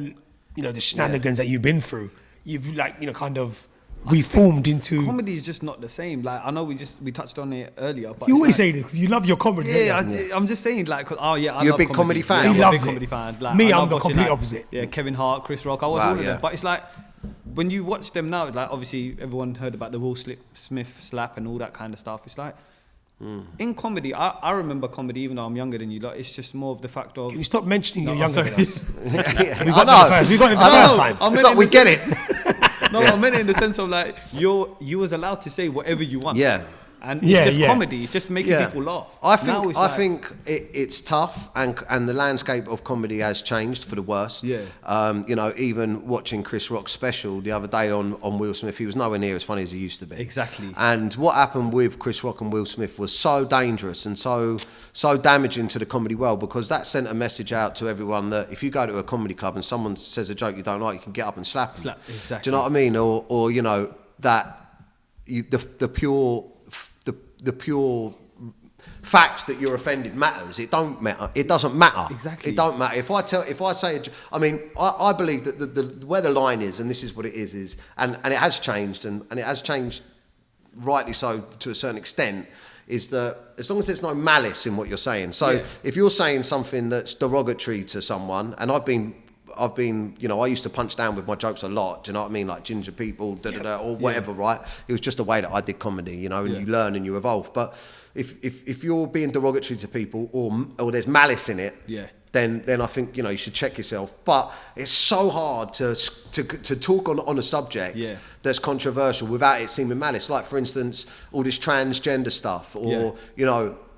Speaker 1: the shenanigans that you've been through, you've kind of reformed into.
Speaker 2: Comedy is just not the same. Like, I know we touched on it earlier, but
Speaker 1: You always say this because you love your comedy.
Speaker 2: yeah, I'm just saying, like, I
Speaker 3: You're
Speaker 2: love
Speaker 3: a big comedy fan?
Speaker 2: Yeah,
Speaker 1: He
Speaker 2: I'm a
Speaker 1: loves
Speaker 2: big
Speaker 1: it.
Speaker 2: comedy fan. Like,
Speaker 1: Me,
Speaker 2: I
Speaker 1: I'm
Speaker 2: love
Speaker 1: the
Speaker 2: watching,
Speaker 1: complete
Speaker 2: like,
Speaker 1: opposite.
Speaker 2: Yeah, Kevin Hart, Chris Rock, I watch all of them.
Speaker 3: yeah.
Speaker 2: But it's like, when you watch them now, like, obviously everyone heard about the Will Smith slap and all that kind of stuff. It's like, in comedy, I remember comedy even though I'm younger than you. Like, it's just more of the fact of.
Speaker 1: Can you stop mentioning you're younger than us?
Speaker 3: We
Speaker 1: We got it the first time.
Speaker 3: It's like we get it.
Speaker 2: No, I meant it in the sense of like you was allowed to say whatever you want.
Speaker 3: Yeah.
Speaker 2: And it's just comedy. It's just making people laugh.
Speaker 3: I
Speaker 2: think
Speaker 3: it's tough, and the landscape of comedy has changed for the worst.
Speaker 2: Yeah.
Speaker 3: Even watching Chris Rock's special the other day on Will Smith, he was nowhere near as funny as he used to be.
Speaker 2: Exactly.
Speaker 3: And what happened with Chris Rock and Will Smith was so dangerous and so damaging to the comedy world, because that sent a message out to everyone that if you go to a comedy club and someone says a joke you don't like, you can get up and slap them.
Speaker 2: Exactly.
Speaker 3: Do you know what I mean? Or that the pure fact that you're offended matters. It don't matter. It doesn't matter.
Speaker 2: Exactly.
Speaker 3: It don't matter. If I say, I believe that the where the line is, and this is what it is, and it has changed, and it has changed rightly so to a certain extent, is that as long as there's no malice in what you're saying. So if you're saying something that's derogatory to someone, and I've been, I used to punch down with my jokes a lot. Do you know what I mean? Like ginger people, or whatever, right? It was just a way that I did comedy, and you learn and you evolve. But if you're being derogatory to people, or there's malice in it, then I think you should check yourself. But it's so hard to talk on a subject that's controversial without it seeming malice. Like for instance, all this transgender stuff, or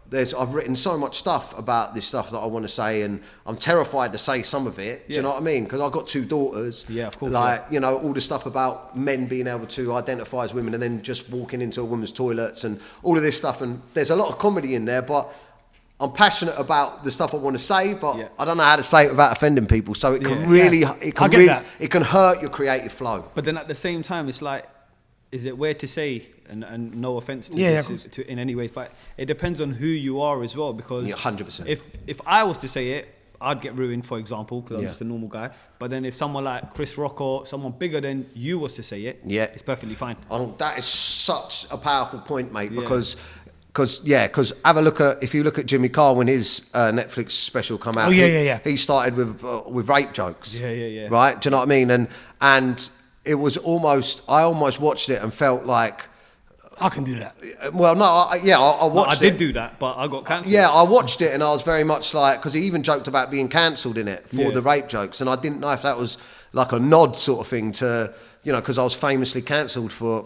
Speaker 3: I've written so much stuff about this stuff that I want to say, and I'm terrified to say some of it. Do you know what I mean? Because I've got 2 daughters.
Speaker 2: Yeah, of course.
Speaker 3: Like, all the stuff about men being able to identify as women and then just walking into a woman's toilets and all of this stuff. And there's a lot of comedy in there, but I'm passionate about the stuff I want to say, but I don't know how to say it without offending people. So it can it can hurt your creative flow.
Speaker 2: But then at the same time, it's like, is it weird to say, and no offense to this in any ways, but it depends on who you are as well, because
Speaker 3: 100%.
Speaker 2: If I was to say it, I'd get ruined, for example, because I'm just a normal guy. But then if someone like Chris Rock or someone bigger than you was to say it, it's perfectly fine.
Speaker 3: That is such a powerful point, mate, because have a look at, if you look at Jimmy Carr when his Netflix special come out, he started with rape jokes, right? Do you know what I mean? And it was I almost watched it and felt like
Speaker 1: I can do that.
Speaker 3: Well, no, I watched it.
Speaker 2: I did do that, but I got cancelled.
Speaker 3: Yeah, I watched it and I was very much like, because he even joked about being cancelled in it for the rape jokes, and I didn't know if that was like a nod sort of thing to, because I was famously cancelled for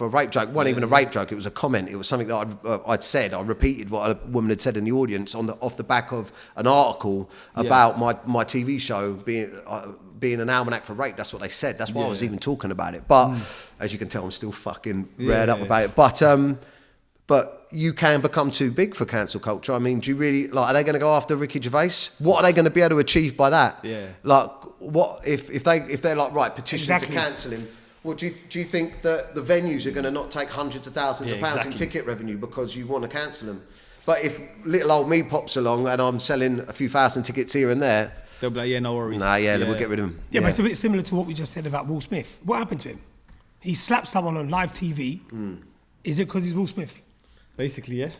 Speaker 3: a rape joke. It wasn't even a rape joke, it was a comment. It was something that I'd said. I repeated what a woman had said in the audience off the back of an article about my TV show being an almanac for rape. That's what they said. That's why I was even talking about it. But as you can tell, I'm still fucking reared up about it. But you can become too big for cancel culture. I mean, do you really, are they going to go after Ricky Gervais? What are they going to be able to achieve by that?
Speaker 2: Yeah.
Speaker 3: What if they're like, right, petition to cancel him? Well, do you think that the venues are going to not take hundreds of thousands of pounds in ticket revenue because you want to cancel them? But if little old me pops along and I'm selling a few thousand tickets here and there,
Speaker 2: they'll be like, no worries.
Speaker 3: We'll get rid of him.
Speaker 1: Yeah, but it's a bit similar to what we just said about Will Smith. What happened to him? He slapped someone on live TV. Is it because he's Will Smith?
Speaker 2: Basically, yeah.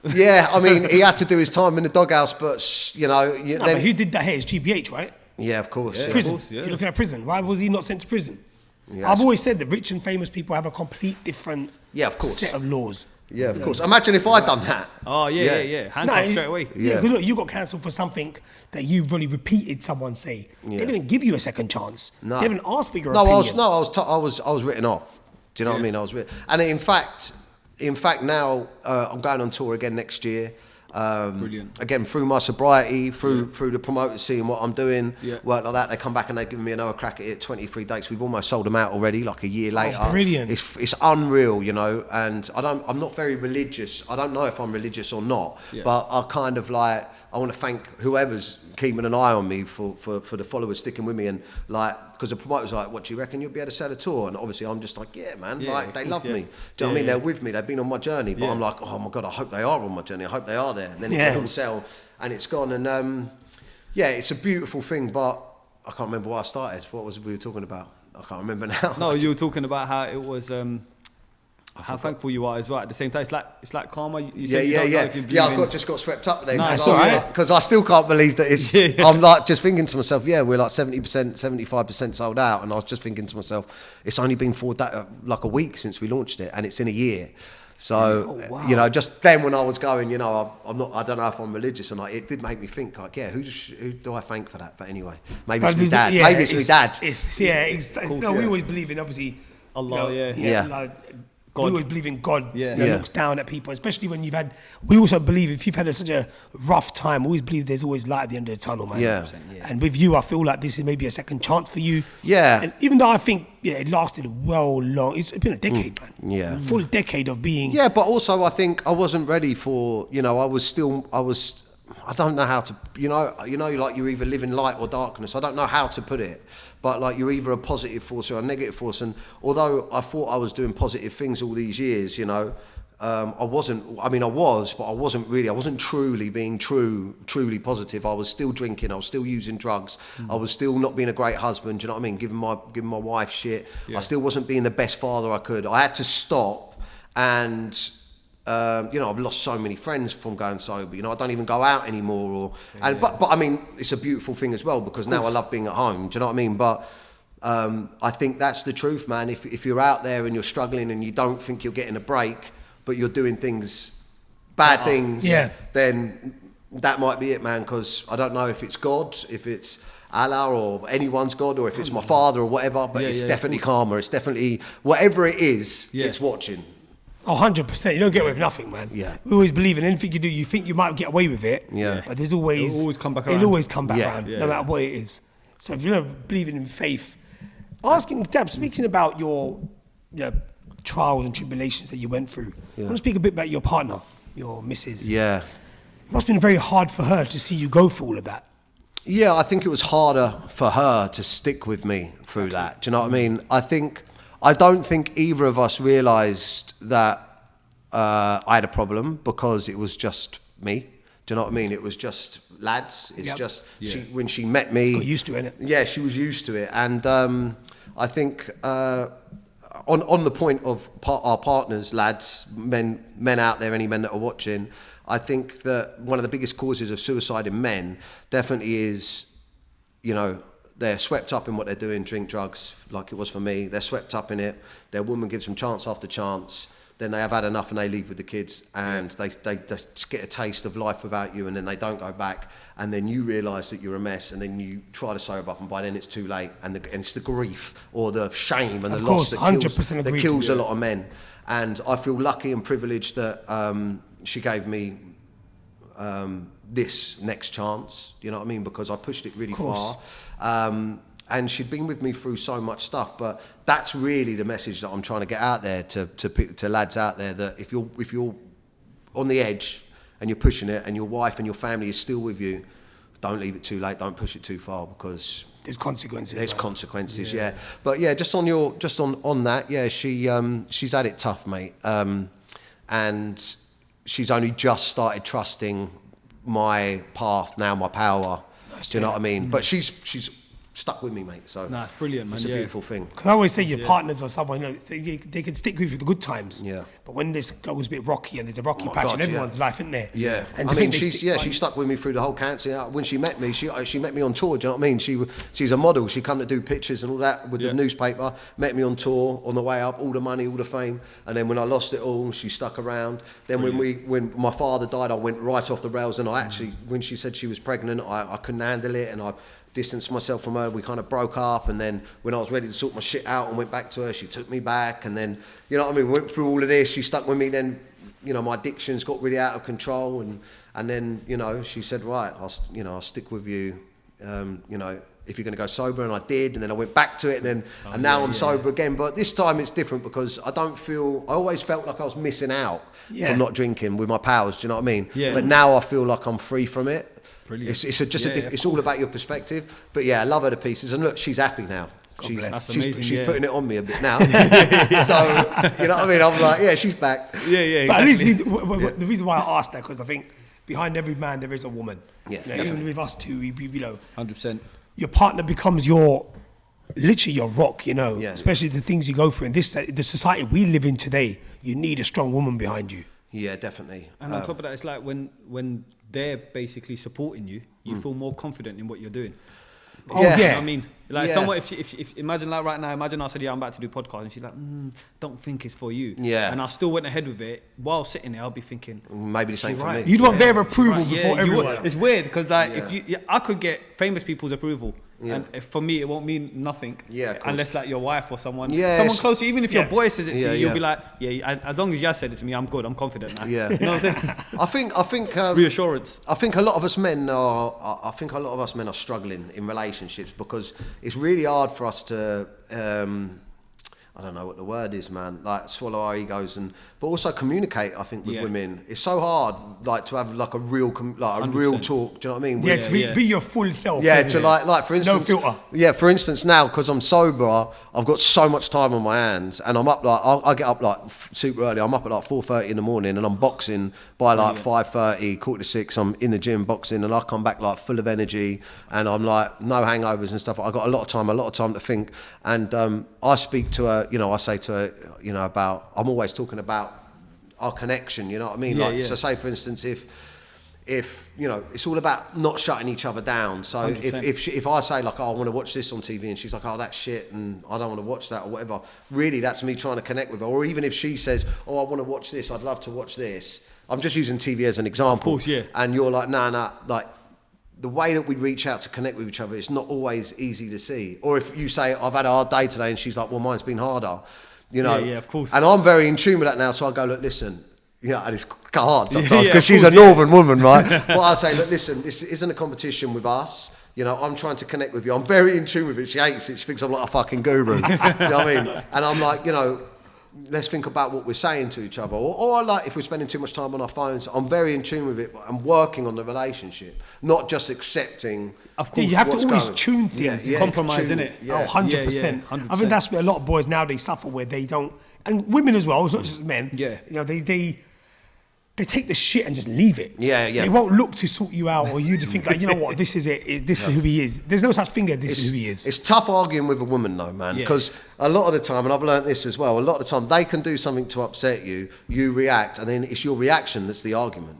Speaker 3: Yeah, I mean, he had to do his time in the doghouse, but
Speaker 1: but who did that here? It's GBH, right?
Speaker 3: Yeah, of course.
Speaker 2: Yeah,
Speaker 1: prison.
Speaker 2: Of course,
Speaker 1: You're looking at prison. Why was he not sent to prison?
Speaker 3: Yeah,
Speaker 1: I've always said that rich and famous people have a complete different set of laws.
Speaker 3: Yeah, of course. Imagine if I'd done that.
Speaker 2: Oh, yeah. Handcuffed straight away.
Speaker 1: Yeah, because look, you got cancelled for something that you really repeated someone say. They didn't give you a second chance.
Speaker 3: No.
Speaker 1: They didn't ask for your opinion.
Speaker 3: I was written off. Do you know what I mean? I was written. And in fact, now I'm going on tour again next year.
Speaker 2: Brilliant.
Speaker 3: Again, through my sobriety, through the promoters seeing what I'm doing,
Speaker 2: Yeah.
Speaker 3: work like that, they come back and they're giving me another crack at it. 23 dates. We've almost sold them out already, like a year later.
Speaker 1: Brilliant.
Speaker 3: It's unreal, you know. And I'm not very religious. I don't know if I'm religious or not, but I kind of like, I want to thank whoever's keeping an eye on me for the followers sticking with me, and like, because the promoter's like, what do you reckon you'll be able to sell a tour? And obviously I'm just like, yeah, man, like they love me. Do you know what I mean? They're with me, they've been on my journey, but I'm like, oh my God, I hope they are on my journey. I hope they are there. And then it didn't sell and it's gone. And it's a beautiful thing, but I can't remember why I started. What was we were talking about? I can't remember now.
Speaker 2: No, you were talking about how it was, how thankful you are as well. At the same time, it's like karma. You said you don't know if you believe in...
Speaker 3: just got swept up there.
Speaker 2: No,
Speaker 3: because I still can't believe that it's... I'm like just thinking to myself, we're like 70%, 75% sold out. And I was just thinking to myself, it's only been like a week since we launched it, and it's in a year. So, you know, just then when I was going, you know, I don't know if I'm religious, and it did make me think, like, who do I thank for that? But anyway, maybe it's my dad. Maybe it's my dad.
Speaker 1: We always believe in, obviously,
Speaker 2: Allah,
Speaker 1: like, God. We always believe in God that looks down at people, especially when we also believe if you've had such a rough time, we always believe there's always light at the end of the tunnel, man.
Speaker 3: Yeah.
Speaker 1: And with you, I feel like this is maybe a second chance for you.
Speaker 3: Yeah.
Speaker 1: And even though I think it lasted long, it's been a decade, man.
Speaker 3: Yeah.
Speaker 1: A full decade of being...
Speaker 3: Yeah, but also I think I wasn't ready for, you know, I don't know how to, you know, like you either live in light or darkness. I don't know how to put it, but like you're either a positive force or a negative force. And although I thought I was doing positive things all these years, you know, I wasn't, I was, but I wasn't truly being truly positive. I was still drinking, I was still using drugs, I was still not being a great husband, do you know what I mean? Giving my wife shit. I still wasn't being the best father I could. I had to stop, and you know, I've lost so many friends from going sober. You know, I don't even go out anymore. But I mean, it's a beautiful thing as well, because now I love being at home. Do you know what I mean? But I think that's the truth, man. If you're out there and you're struggling and you don't think you're getting a break, but you're doing bad things, then that might be it, man. Because I don't know if it's God, if it's Allah or anyone's God, or if it's my father or whatever. But it's definitely karma. It's definitely whatever it is. It's watching.
Speaker 1: 100%. You don't get away with nothing, man.
Speaker 3: Yeah.
Speaker 1: We always believe in anything you do, you think you might get away with it.
Speaker 3: Yeah.
Speaker 1: But there's always...
Speaker 2: It'll always come back around.
Speaker 1: It'll always come back around,
Speaker 2: Yeah.
Speaker 1: no matter what it is. So if you're not believing in faith, speaking about your trials and tribulations that you went through, I want to speak a bit about your partner, your missus.
Speaker 3: Yeah.
Speaker 1: It must have been very hard for her to see you go through all of that.
Speaker 3: Yeah, I think it was harder for her to stick with me through that. Do you know what I mean? I don't think either of us realised that I had a problem, because it was just me. Do you know what I mean? It was just lads. It's just when she met me.
Speaker 1: Got used to it, innit?
Speaker 3: Yeah, she was used to it, and I think on the point of our partners, lads, men out there, any men that are watching, I think that one of the biggest causes of suicide in men definitely is, you know, they're swept up in what they're doing, drink, drugs, like it was for me. They're swept up in it. Their woman gives them chance after chance. Then they have had enough and they leave with the kids, and they just get a taste of life without you, and then they don't go back. And then you realise that you're a mess, and then you try to sober up, and by then it's too late. And it's the grief or the shame and the loss that kills a lot of men. And I feel lucky and privileged that she gave me this next chance, you know what I mean? Because I pushed it really far. And she'd been with me through so much stuff, but that's really the message that I'm trying to get out there to lads out there, that if you're on the edge and you're pushing it, and your wife and your family is still with you, don't leave it too late, don't push it too far, because
Speaker 1: there's consequences.
Speaker 3: There's consequences, yeah. But yeah, just on that, yeah, she's had it tough, mate, and she's only just started trusting my path now, my power. Do you know what I mean? But she's stuck with me, mate. So
Speaker 2: it's brilliant, man.
Speaker 3: It's a beautiful thing.
Speaker 1: Because I always say your partners are someone, you know, they can stick with you for the good times.
Speaker 3: Yeah.
Speaker 1: But when this goes a bit rocky, and there's a rocky patch in everyone's life, isn't there?
Speaker 3: Yeah.
Speaker 1: And
Speaker 3: I mean, she stuck with me through the whole cancer. When she met me, she met me on tour. Do you know what I mean? She's a model. She come to do pictures and all that with the newspaper. Met me on tour on the way up, all the money, all the fame. And then when I lost it all, she stuck around. Then when my father died, I went right off the rails. And I actually, when she said she was pregnant, I couldn't handle it, and I distanced myself from her. We kind of broke up, and then when I was ready to sort my shit out and went back to her, she took me back, and then, you know what I mean, went through all of this. She stuck with me then my addictions got really out of control, and then she said, right, I'll stick with you, if you're going to go sober, and I did, and then I went back to it, and now I'm sober again. But this time it's different because I always felt like I was missing out from not drinking with my pals. Do you know what I mean?
Speaker 2: Yeah.
Speaker 3: But now I feel like I'm free from it.
Speaker 2: Brilliant.
Speaker 3: It's all about your perspective. But yeah, I love her to pieces, and look, she's happy now. She's putting it on me a bit now. So, you know what I mean? I'm like, yeah, she's back.
Speaker 2: Yeah.
Speaker 1: But exactly. At least the reason why I asked that, because I think behind every man there is a woman.
Speaker 3: Yeah,
Speaker 1: even with us two,
Speaker 2: 100%.
Speaker 1: Your partner becomes literally your rock,
Speaker 3: Yeah.
Speaker 1: especially the things you go through. In the society we live in today, you need a strong woman behind you.
Speaker 3: Yeah, definitely.
Speaker 2: And on top of that, it's like when they're basically supporting you, you feel more confident in what you're doing.
Speaker 1: Oh, yeah.
Speaker 2: You know what I mean? Like
Speaker 3: Yeah.
Speaker 2: someone, if imagine like right now, imagine I said, yeah, I'm about to do a podcast, and she's like, don't think it's for you.
Speaker 3: Yeah.
Speaker 2: And I still went ahead with it. While sitting there, I'll be thinking,
Speaker 3: Maybe this ain't for
Speaker 2: right.
Speaker 3: me.
Speaker 1: You'd want their approval
Speaker 2: right,
Speaker 1: before everyone.
Speaker 2: It's weird because I could get famous people's approval, and for me it won't mean nothing.
Speaker 3: Yeah, of course.
Speaker 2: unless like your wife or someone,
Speaker 3: Yeah,
Speaker 2: someone close to you, even if your boy says it to you, you'll be like, as long as Yazz said it to me, I'm good, I'm confident now.
Speaker 3: Yeah.
Speaker 2: You know what I'm saying?
Speaker 3: I think
Speaker 2: Reassurance.
Speaker 3: I think a lot of us men are struggling in relationships because it's really hard for us to I don't know what the word is, man. Like swallow our egos, but also communicate. I think with women, it's so hard, like to have like a real talk. Do you know what I mean?
Speaker 1: Yeah, to be your full self.
Speaker 3: Yeah, to like for instance,
Speaker 1: no filter.
Speaker 3: Yeah, for instance, now because I'm sober, I've got so much time on my hands, and I'm up like I get up like super early. I'm up at like 4:30 in the morning, and I'm boxing by like 5:30, 5:45. I'm in the gym boxing, and I come back like full of energy, and I'm like no hangovers and stuff. I got a lot of time to think, and I speak to her. I say to her, about. I'm always talking about our connection. You know what I mean? So say for instance, if it's all about not shutting each other down. So 100%. if I say like, oh, I want to watch this on TV, and she's like, oh, that's shit, and I don't want to watch that or whatever. Really, that's me trying to connect with her. Or even if she says, oh, I want to watch this, I'd love to watch this. I'm just using TV as an example.
Speaker 2: Of course, yeah.
Speaker 3: And you're like, nah, like. The way that we reach out to connect with each other, it's not always easy to see. Or if you say, I've had a hard day today, and she's like, well, mine's been harder,
Speaker 2: Yeah, of course.
Speaker 3: And I'm very in tune with that now, so I go, look, listen, and it's hard sometimes, because she's a northern woman, right? But I say, look, listen, this isn't a competition with us. I'm trying to connect with you. I'm very in tune with it. She hates it. She thinks I'm like a fucking guru. You know what I mean? And I'm like, let's think about what we're saying to each other. Or like if we're spending too much time on our phones, I'm very in tune with it. I'm working on the relationship, not just accepting.
Speaker 2: Of course,
Speaker 1: you have to always tune things.
Speaker 2: Compromise, innit?
Speaker 1: Yeah. 100%.
Speaker 2: 100%.
Speaker 1: I think that's where a lot of boys nowadays suffer, where they don't, and women as well, it's not just men.
Speaker 2: Yeah.
Speaker 1: They take the shit and just leave it.
Speaker 3: Yeah.
Speaker 1: They won't look to sort you out, or you to think like, you know what, this is it. This is who he is. There's no such thing as this is who he is.
Speaker 3: It's tough arguing with a woman though, man, because a lot of the time, and I've learned this as well, a lot of the time they can do something to upset you, you react, and then it's your reaction that's the argument.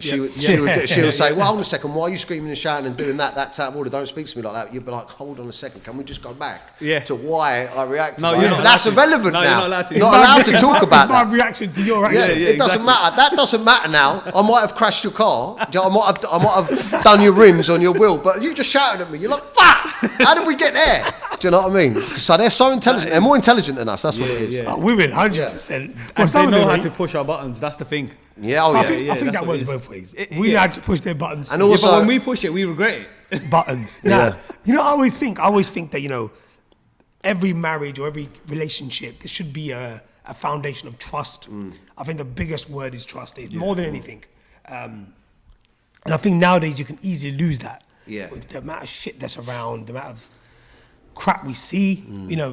Speaker 3: She'll say, well, hold on a second, why are you screaming and shouting and doing that? That's out of order, don't speak to me like that. You'd be like, hold on a second, can we just go back to why I reacted?
Speaker 2: No, you're not.
Speaker 3: That's irrelevant now.
Speaker 2: You're not allowed to.
Speaker 3: Not allowed to talk about that.
Speaker 1: My reaction to your action.
Speaker 3: It doesn't matter. That doesn't matter now. I might have crashed your car. I might have done your rims on your wheel, but you just shouted at me. You're like, fuck! How did we get there? Do you know what I mean? So they're so intelligent. They're more intelligent than us. That's what it is.
Speaker 1: Women, 100%.
Speaker 2: And they know how to push our buttons. That's the thing.
Speaker 3: Yeah,
Speaker 1: I think that works both ways. We had to push their buttons.
Speaker 3: And also,
Speaker 2: but when we push it, we regret it.
Speaker 1: Buttons. Now, I always think that, every marriage or every relationship, there should be a foundation of trust. I think the biggest word is trust. It's more than anything. And I think nowadays you can easily lose that.
Speaker 3: Yeah.
Speaker 1: With the amount of shit that's around, the amount of crap we see,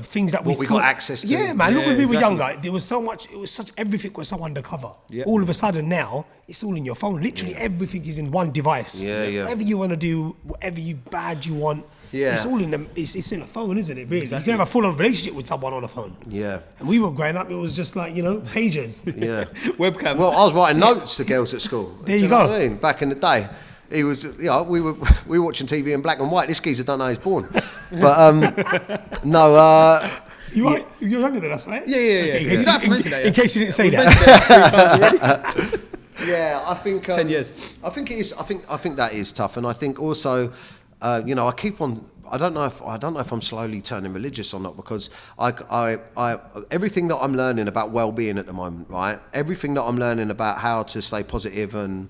Speaker 1: things that
Speaker 3: we got access to.
Speaker 1: Yeah, man. Look, when we were younger, there was so much. It was such everything was so undercover. Yeah. All of a sudden now, it's all in your phone. Literally everything is in one device.
Speaker 3: Yeah.
Speaker 1: Whatever you want to do, whatever bad you want, it's all in the. It's in a phone, isn't it? Really, you can have a full-on relationship with someone on a phone. Yeah. And we were growing up, it was just like pages.
Speaker 3: Yeah.
Speaker 2: Webcam.
Speaker 3: Well, I was writing notes to girls at school.
Speaker 1: There you go.
Speaker 3: Know what I mean? Back in the day. He was, we were watching TV in black and white. This geezer don't know he's born, but no.
Speaker 1: You're younger than us, right?
Speaker 2: Yeah. Okay,
Speaker 1: in case you didn't say that.
Speaker 3: Yeah, I think
Speaker 2: 10 years.
Speaker 3: I think it is. I think that is tough, and I think also, I keep on I don't know if I'm slowly turning religious or not, because I everything that I'm learning about well-being at the moment, right? Everything that I'm learning about how to stay positive and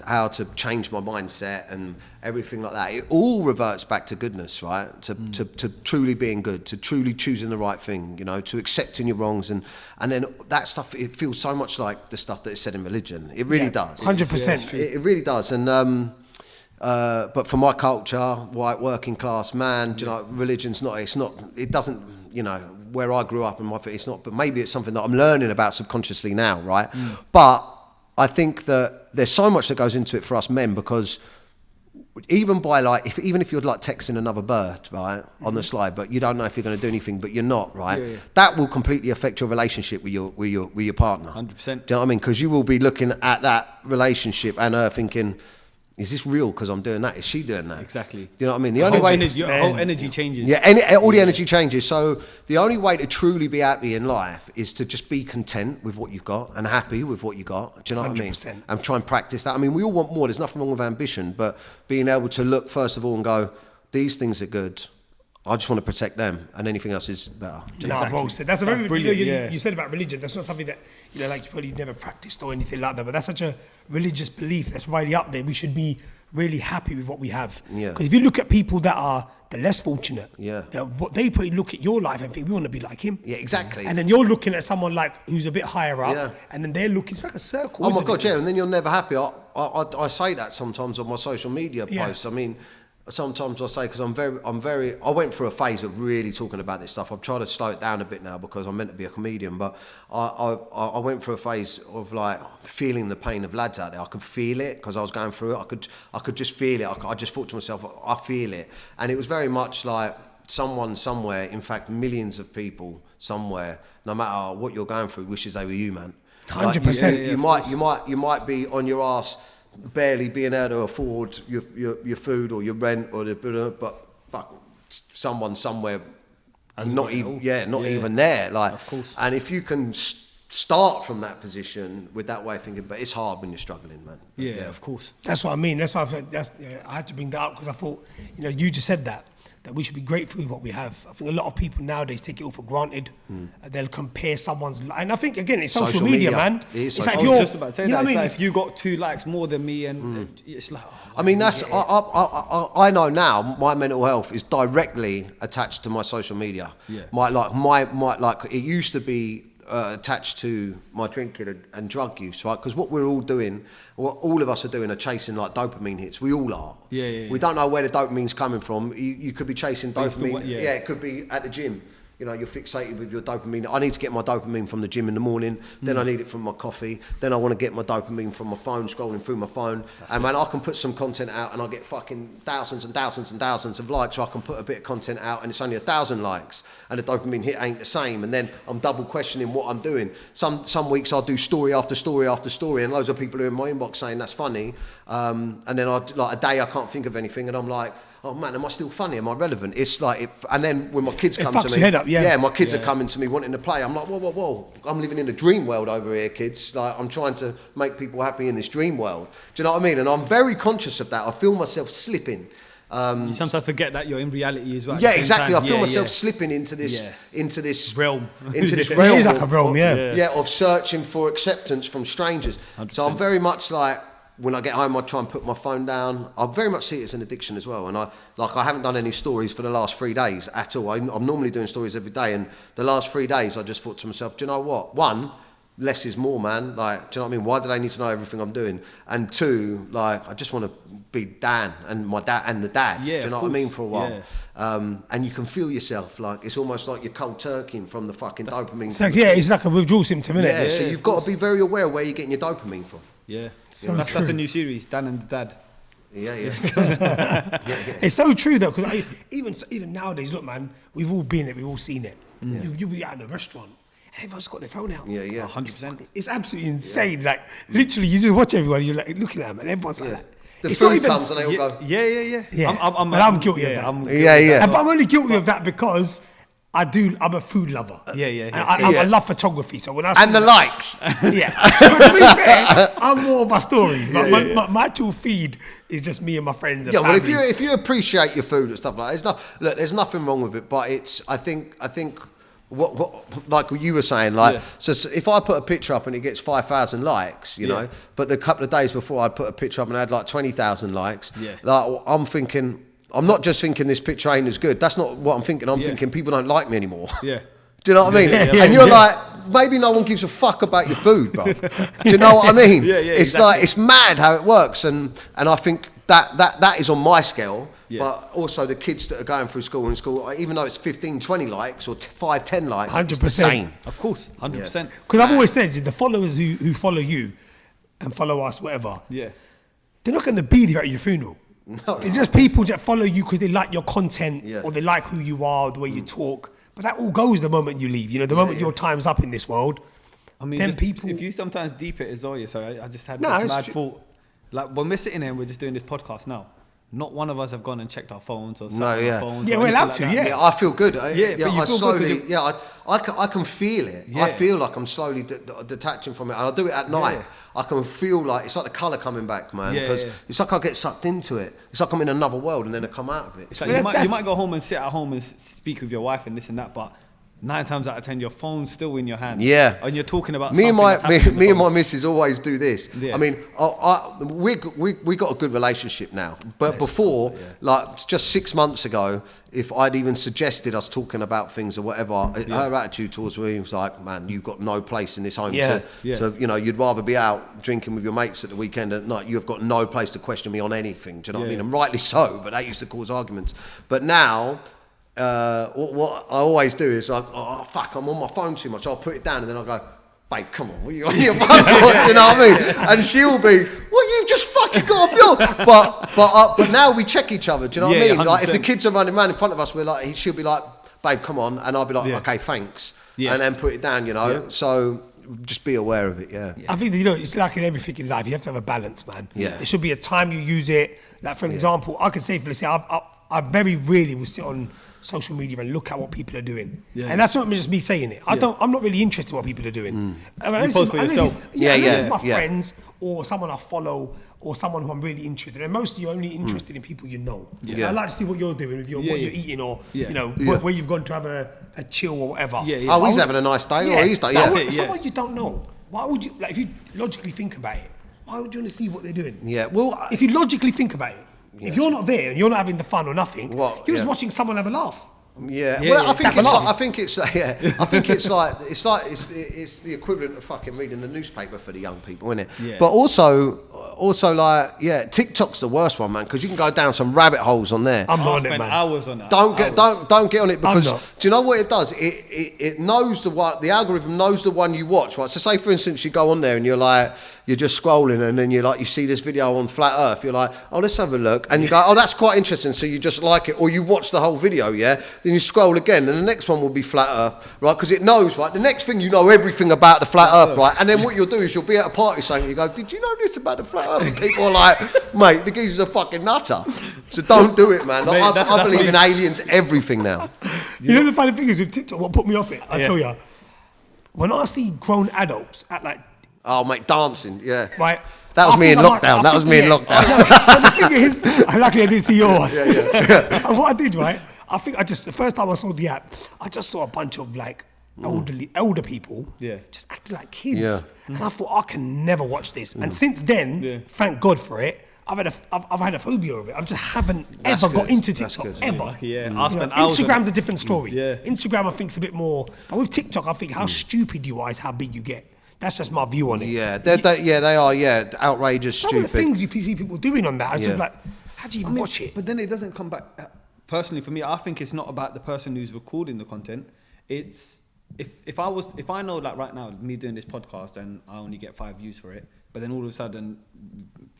Speaker 3: how to change my mindset and everything like that, it all reverts back to goodness, right? To truly being good, to truly choosing the right thing, you know, to accepting your wrongs, and then that stuff, it feels so much like the stuff that is said in religion. It really does.
Speaker 1: 100%.
Speaker 3: It really does. And but for my culture, white working class man, do you know, religion's not. It doesn't. You know, where I grew up and it's not. But maybe it's something that I'm learning about subconsciously now, right? But I think that there's so much that goes into it for us men, because even by like, even if you're like texting another bird, right, on the slide, but you don't know if you're going to do anything, but you're not, right? That will completely affect your relationship with your partner.
Speaker 2: 100%.
Speaker 3: Do you know what I mean? Because you will be looking at that relationship and her thinking, is this real because I'm doing that? Is she doing that?
Speaker 2: Exactly.
Speaker 3: You know what I mean? The only way...
Speaker 2: Your whole energy changes.
Speaker 3: Yeah, all the energy changes. So the only way to truly be happy in life is to just be content with what you've got and happy with what you got. Do you know what I mean?
Speaker 1: 100%.
Speaker 3: And try and practice that. I mean, we all want more. There's nothing wrong with ambition, but being able to look first of all and go, these things are good. I just want to protect them, and anything else is better.
Speaker 1: Well said. That's a very
Speaker 2: brilliant.
Speaker 1: You said about religion. That's not something that, you know, like you probably never practiced or anything like that. But that's such a religious belief that's really up there. We should be really happy with what we have.
Speaker 3: Yeah.
Speaker 1: Because if you look at people that are the less fortunate,
Speaker 3: Yeah.
Speaker 1: What they probably look at your life and think, we want to be like him.
Speaker 3: Yeah, exactly.
Speaker 1: And then you're looking at someone like who's a bit higher up,
Speaker 3: Yeah.
Speaker 1: and then they're looking. It's like a circle.
Speaker 3: Oh my
Speaker 1: isn't
Speaker 3: God,
Speaker 1: it?
Speaker 3: yeah, and then you're never happy. I say that sometimes on my social media
Speaker 1: Yeah.
Speaker 3: posts. I mean, sometimes I say, because I went through a phase of really talking about this stuff. I've tried to slow it down a bit now because I'm meant to be a comedian, but I went through a phase of like feeling the pain of lads out there. I could feel it because I was going through it. I could just feel it. I just thought to myself, I feel it. And it was very much like someone somewhere, in fact, millions of people somewhere, no matter what you're going through, wishes they were you, man.
Speaker 1: 100%.
Speaker 3: You might be on your ass, barely being able to afford your food or your rent or but fuck, someone somewhere not even there, like,
Speaker 2: of course.
Speaker 3: And if you can start from that position with that way of thinking, but it's hard when you're struggling, man.
Speaker 2: Yeah, of course.
Speaker 1: That's what I mean. That's why I had to bring that up, because I thought, you know, you just said that we should be grateful with what we have. I think a lot of people nowadays take it all for granted. They'll compare someone's life. And I think, again, it's social media, man.
Speaker 3: It's
Speaker 1: like
Speaker 2: I was just about to say
Speaker 1: you know
Speaker 2: that.
Speaker 1: what I mean?
Speaker 2: Like if you got 2 likes more than me, and it's like...
Speaker 3: I mean, that's I know now my mental health is directly attached to my social media.
Speaker 2: Yeah.
Speaker 3: My it used to be attached to my drinking and drug use, right? Because what we're all doing, what all of us are doing, are chasing like dopamine hits. We all are.
Speaker 2: Yeah.
Speaker 3: We don't know where the dopamine's coming from. You could be chasing dopamine.
Speaker 2: Yeah,
Speaker 3: it could be at the gym. You know, you're fixated with your dopamine. I need to get my dopamine from the gym in the morning. Then I need it from my coffee. Then I want to get my dopamine from my phone, scrolling through my phone. Man, I can put some content out and I get fucking thousands and thousands and thousands of likes. So I can put a bit of content out and it's only 1,000 likes. And the dopamine hit ain't the same. And then I'm double questioning what I'm doing. Some weeks I'll do story after story after story, and loads of people are in my inbox saying that's funny. And then like a day I can't think of anything, and I'm like, oh man, am I still funny? Am I relevant? It's like, and then when my kids come to me,
Speaker 1: your head up,
Speaker 3: my kids are coming to me wanting to play. I'm like, whoa, I'm living in a dream world over here, kids. Like, I'm trying to make people happy in this dream world. Do you know what I mean? And I'm very conscious of that. I feel myself slipping.
Speaker 2: You sometimes forget that you're in reality as well.
Speaker 3: Yeah, exactly. I feel myself slipping into this
Speaker 2: realm.
Speaker 3: Into this realm.
Speaker 1: It is like a realm,
Speaker 3: of searching for acceptance from strangers.
Speaker 2: 100%.
Speaker 3: So I'm very much like, when I get home, I try and put my phone down. I very much see it as an addiction as well. And I haven't done any stories for the last 3 days at all. I'm normally doing stories every day. And the last 3 days, I just thought to myself, do you know what? 1, less is more, man. Like, do you know what I mean? Why do they need to know everything I'm doing? And 2, like, I just want to be Dan and my dad and the dad.
Speaker 2: Yeah,
Speaker 3: do you know what I mean? For a while.
Speaker 2: Yeah.
Speaker 3: And you can feel yourself like, it's almost like you're cold turkeying from the fucking dopamine.
Speaker 1: It's like a withdrawal symptom, isn't it?
Speaker 3: Yeah, so you've got to be very aware of where you're getting your dopamine from.
Speaker 2: Yeah,
Speaker 1: That's
Speaker 2: a new series, Dan and the Dad.
Speaker 3: Yeah.
Speaker 1: It's so true though, because even nowadays, look, man, we've all been it, we've all seen it. You'll be out in a restaurant, and everyone's got their phone out.
Speaker 3: Yeah.
Speaker 2: 100%.
Speaker 1: It's absolutely insane. Like, literally, you just watch everyone, you're like looking at them, and everyone's like that.
Speaker 3: The
Speaker 1: It's
Speaker 3: food
Speaker 1: not even-
Speaker 3: comes and they all go.
Speaker 2: Yeah.
Speaker 1: Yeah.
Speaker 2: I'm
Speaker 1: guilty of that.
Speaker 3: Yeah.
Speaker 1: But I'm only guilty of that because I'm a food lover. I love photography. So when I see
Speaker 3: And the likes.
Speaker 1: Yeah. But to be fair, I'm more of my stories. My tool feed is just me and my friends and family.
Speaker 3: Well, if you appreciate your food and stuff like that, there's nothing wrong with it. But I think what like you were saying, so if I put a picture up and it gets 5,000 likes, you know, but the couple of days before I'd put a picture up and I had like 20,000 likes, like I'm thinking. I'm not just thinking this picture ain't as good. That's not what I'm thinking. I'm thinking people don't like me anymore. Yeah. Do you know what I mean? And you're like, maybe no one gives a fuck about your food, bro. Do you know what I mean? It's exactly. Like, it's mad how it works. And I think that is on my scale. But also the kids that are going through school, even though it's 15, 20 likes or 5, 10 likes, 100%. It's the same.
Speaker 2: Of course, 100%.
Speaker 1: Because I've always said, the followers who follow you and follow us, whatever, they're not going to be there at your funeral. No. It's just people that follow you because they like your content or they like who you are, the way you talk. But that all goes the moment you leave. You know, the moment your time's up in this world.
Speaker 2: I mean, then people. If you sometimes deep it as well, so I just had this mad thought. Like when we're sitting here and we're just doing this podcast now, not one of us have gone and checked our phones or our phones.
Speaker 1: Yeah, we're allowed to.
Speaker 3: Yeah, I feel good.
Speaker 1: But you feel good.
Speaker 3: I can feel it. I feel like I'm slowly detaching from it, and I do it at night. I can feel like it's like the colour coming back, man. Because it's like I get sucked into it. It's like I'm in another world, and then I come out of it.
Speaker 2: It's like you might go home and sit at home and speak with your wife and this and that, but 9 times out of 10, your phone's still in your hand. Yeah, and you're talking about
Speaker 3: me and my missus always do this. Yeah. I mean, we got a good relationship now, but before, like just 6 months ago, if I'd even suggested us talking about things or whatever, her attitude towards me was like, "Man, you've got no place in this home. To you know, you'd rather be out drinking with your mates at the weekend at night. You've got no place to question me on anything." Do you know what I mean? And rightly so, but that used to cause arguments. But now. What I always do is like, oh fuck, I'm on my phone too much. I'll put it down and then I'll go, babe, come on, what are you on your phone for? You know what I mean? And she'll be, well, you've just fucking got off your. But now we check each other. Do you know what I mean? 100%. Like if the kids are running around in front of us, she'll be like, babe, come on, and I'll be like, okay, thanks, and then put it down. You know, so. Just be aware of it, I
Speaker 1: think, you know, it's like in everything in life, you have to have a balance, man. There should be a time you use it. Like, for example, I can safely say I very rarely will sit on social media and look at what people are doing. And that's not just me saying it. I'm not really interested in what people are doing.
Speaker 2: You post for yourself.
Speaker 1: This is my friends or someone I follow or someone who I'm really interested in. And mostly you're only interested in people you know. I like to see what you're doing with what you're eating or, you know, where you've gone to have a chill or whatever.
Speaker 3: Oh, he's having a nice day or he's done.
Speaker 1: Someone you don't know. Why would you, like, if you logically think about it, why would you want to see what they're doing?
Speaker 3: Well,
Speaker 1: if you logically think about it, if you're not there and you're not having the fun or nothing, you're just watching someone have a laugh.
Speaker 3: Well, I think it's the equivalent of fucking reading the newspaper for the young people, isn't it? But also like TikTok's the worst one, man, because you can go down some rabbit holes on there.
Speaker 1: I'm not on it, man.
Speaker 2: Hours on that.
Speaker 3: Don't get on it because do you know what it does? It knows the algorithm knows the one you watch, right? So say for instance you go on there and you're just scrolling and then you see this video on flat Earth. You're like, oh, let's have a look, and you go, oh, that's quite interesting. So you just like it, or you watch the whole video, Then you scroll again, and the next one will be flat Earth, right? Because it knows, right? The next thing you know everything about the flat Earth, right? And then what you'll do is you'll be at a party saying, you go, did you know this about the flat Earth? And people are like, mate, the geezer's a fucking nutter. So don't do it, man. Mate, I believe in aliens, everything now.
Speaker 1: You know the funny thing is with TikTok, what put me off it? I tell you, when I see grown adults at like,
Speaker 3: oh mate, dancing,
Speaker 1: right.
Speaker 3: That was me in lockdown. That was me in lockdown.
Speaker 1: But the thing is, luckily I didn't see yours. And what I did, right? I think the first time I saw the app, I just saw a bunch of like elder people just acting like kids. And I thought, I can never watch this. And since then, thank God for it, I've had a phobia of it. I just haven't ever got into TikTok, ever. Instagram's a different story. Instagram I think's a bit more, but with TikTok I think how stupid you are is how big you get. That's just my view on it.
Speaker 3: They are outrageous,
Speaker 1: Some
Speaker 3: stupid.
Speaker 1: of the things you see people doing on that, I just like, how do you even watch it?
Speaker 2: But then it doesn't come back. Personally, for me, I think it's not about the person who's recording the content. It's if I know like right now, me doing this podcast and I only get 5 views for it, but then all of a sudden,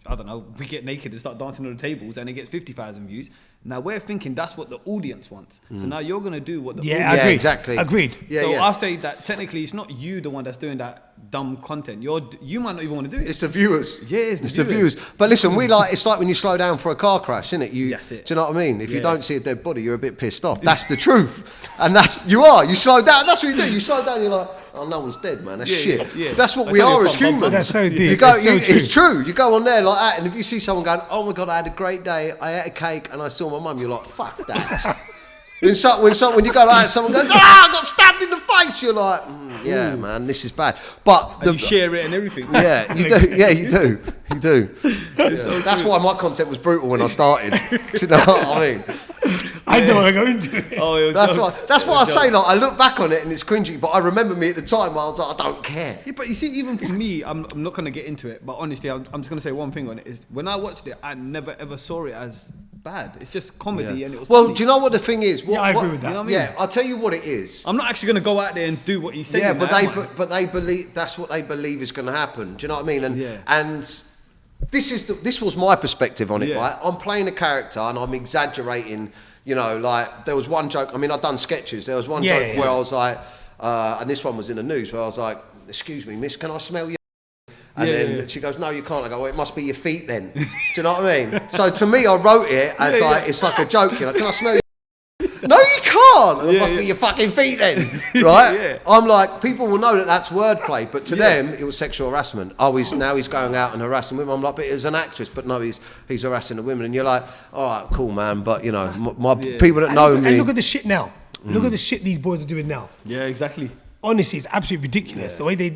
Speaker 2: I don't know, we get naked and start dancing on the tables and it gets 50,000 views. Now we're thinking that's what the audience wants. So now you're gonna do what the audience
Speaker 3: exactly
Speaker 1: agreed.
Speaker 2: I say that technically it's not you the one that's doing that. dumb content. You might not even want to do it.
Speaker 3: It's the viewers.
Speaker 2: Yeah, it's
Speaker 3: the viewers. But listen, it's like when you slow down for a car crash, isn't it?
Speaker 2: That's it.
Speaker 3: Do you know what I mean? If you don't see a dead body, you're a bit pissed off. That's the truth. And you slow down. That's what you do. You slow down, you're like, oh, no one's dead, man. That's shit.
Speaker 2: Yeah.
Speaker 3: That's what we are as humans.
Speaker 1: That's so deep.
Speaker 3: It's true. You go on there like that, and if you see someone going, oh my God, I had a great day, I ate a cake, and I saw my mum, you're like, fuck that. When you go like that, someone goes, I got stabbed in the face, you're like, yeah, man, this is bad. But
Speaker 2: you share it and everything.
Speaker 3: Yeah, you do. Yeah, you do. Yeah. So that's why my content was brutal when I started. Do you know what I mean?
Speaker 1: I don't want to go into it.
Speaker 2: Oh,
Speaker 3: that's why I say, like, I look back on it and it's cringy, but I remember me at the time, I was like, I don't care.
Speaker 2: Yeah, but you see, even for me, I'm not going to get into it, but honestly, I'm just going to say one thing on it, is when I watched it, I never ever saw it as bad. It's just comedy and it was funny.
Speaker 3: Do you know what the thing is?
Speaker 1: I agree with that.
Speaker 2: You know what I mean?
Speaker 3: Yeah, I'll tell you what it is.
Speaker 2: I'm not actually going to go out there and do what he's saying.
Speaker 3: Yeah, but they believe, that's what they believe is going to happen. Do you know what I mean? And this was my perspective on it, right? I'm playing a character and I'm exaggerating. You know, like, there was one joke, I mean, I've done sketches. There was one joke where I was like, and this one was in the news, where I was like, excuse me, miss, can I smell you? And then she goes, no, you can't. I go, well, it must be your feet then. Do you know what I mean? So to me, I wrote it as it's like a joke. You know, can I smell you? No, you can't. It must be your fucking feet then, right? I'm like, people will know that that's wordplay, but to them, it was sexual harassment. Now he's going out and harassing women. I'm like, but it was an actress, but no, he's harassing the women. And you're like, all right, cool, man, but you know, my people that know me.
Speaker 1: And look at the shit now. Look at the shit these boys are doing now.
Speaker 2: Yeah, exactly.
Speaker 1: Honestly, it's absolutely ridiculous the way they,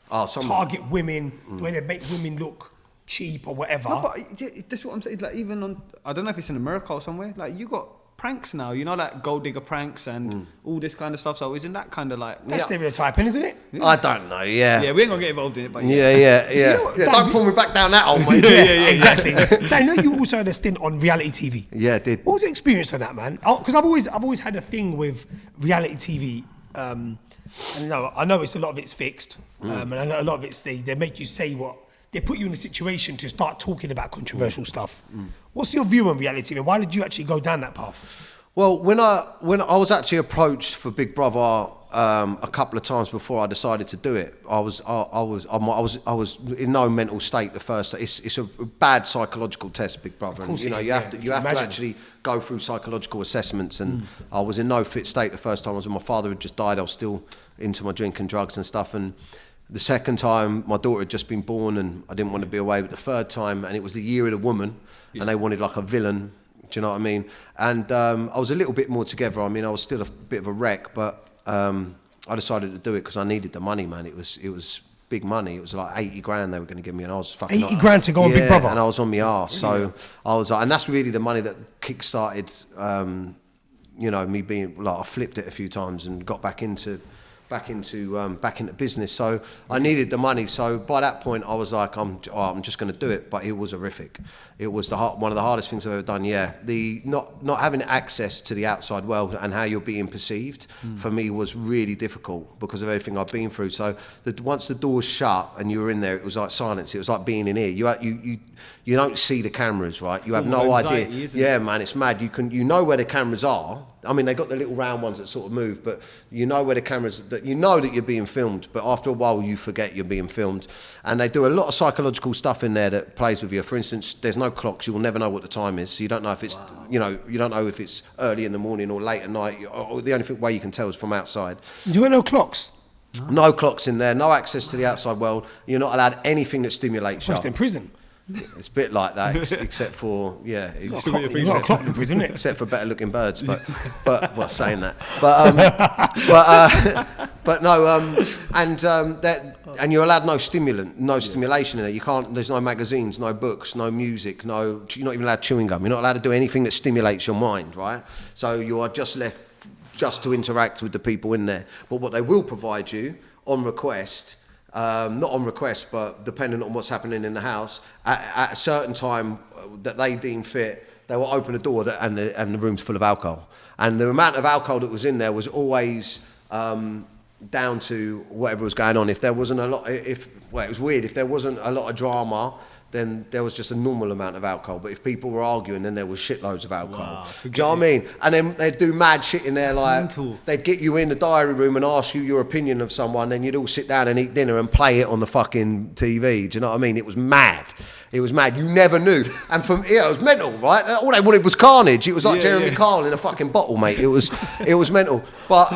Speaker 1: target women, the way they make women look cheap or whatever.
Speaker 2: No, but that's what I'm saying. Like, even on, I don't know if it's in America or somewhere. Like, you got pranks now, like gold digger pranks and all this kind of stuff. So isn't that kind of like
Speaker 1: that's stereotyping, isn't it?
Speaker 3: Yeah. I don't know. Yeah,
Speaker 2: we ain't gonna get involved in it. But
Speaker 3: don't pull me back down that hole, mate.
Speaker 1: Exactly. I know you also had a stint on reality TV.
Speaker 3: Yeah, I did.
Speaker 1: What was your experience on that, man? Because I've always had a thing with reality TV. And I know it's a lot of it's fixed, and I know a lot of it's they make you say what. They put you in a situation to start talking about controversial stuff. What's your view on reality, and why did you actually go down that path?
Speaker 3: Well, when I was actually approached for Big Brother a couple of times before I decided to do it, I was in no mental state the first. It's a bad psychological test, Big Brother. And, you have to actually go through psychological assessments, and I was in no fit state the first time. My father had just died. I was still into my drink and drugs and stuff, and the second time, my daughter had just been born and I didn't want to be away. But the third time, and it was the year of the woman, and they wanted like a villain. Do you know what I mean? And I was a little bit more together. I mean, I was still a bit of a wreck, but I decided to do it because I needed the money, man. It was big money. It was like 80 grand they were going to give me, and I was fucking
Speaker 1: 80 grand to go on Big Brother,
Speaker 3: and I was on my arse. So I was like, and that's really the money that kick-started, me being like, I flipped it a few times and got back into business. So I needed the money. So by that point, I was like, I'm just going to do it. But it was horrific. It was one of the hardest things I've ever done. Yeah, the not having access to the outside world and how you're being perceived for me was really difficult because of everything I've been through. So once the doors shut and you were in there, it was like silence. It was like being in here. You don't see the cameras, right? You have no idea. Yeah, man, it's mad. You know where the cameras are. I mean, they got the little round ones that sort of move, but you know where the cameras, that you know that you're being filmed, but after a while you forget you're being filmed. And they do a lot of psychological stuff in there that plays with you. For instance, there's no clocks. You will never know what the time is. So you don't know if it's, you don't know if it's early in the morning or late at night. Or the only way you can tell is from outside.
Speaker 1: You got no clocks?
Speaker 3: No clocks in there, no access to the outside world. You're not allowed anything that stimulates you.
Speaker 1: Just in prison.
Speaker 3: It's a bit like that, except for
Speaker 1: you've got a clock in prison, isn't it?
Speaker 3: Except for better looking birds, but well, saying that, but no, and you're allowed no stimulation in it. You can't. There's no magazines, no books, no music, you're not even allowed chewing gum. You're not allowed to do anything that stimulates your mind, right? So you are just left to interact with the people in there. But what they will provide you on request. Not on request, but depending on what's happening in the house, at a certain time that they deem fit, they will open a door and the room's full of alcohol. And the amount of alcohol that was in there was always down to whatever was going on. If there wasn't a lot, it was weird. If there wasn't a lot of drama, then there was just a normal amount of alcohol. But if people were arguing, then there was shitloads of alcohol.
Speaker 2: Wow,
Speaker 3: Do you know what I mean? And then they'd do mad shit in there, like
Speaker 2: mental.
Speaker 3: they'd get you in the diary room and ask you your opinion of someone, then you'd all sit down and eat dinner and play it on the fucking TV. Do you know what I mean? It was mad. It was mad. You never knew. And it was mental, right? All they wanted was carnage. It was like Jeremy Kyle in a fucking bottle, mate. It was mental. But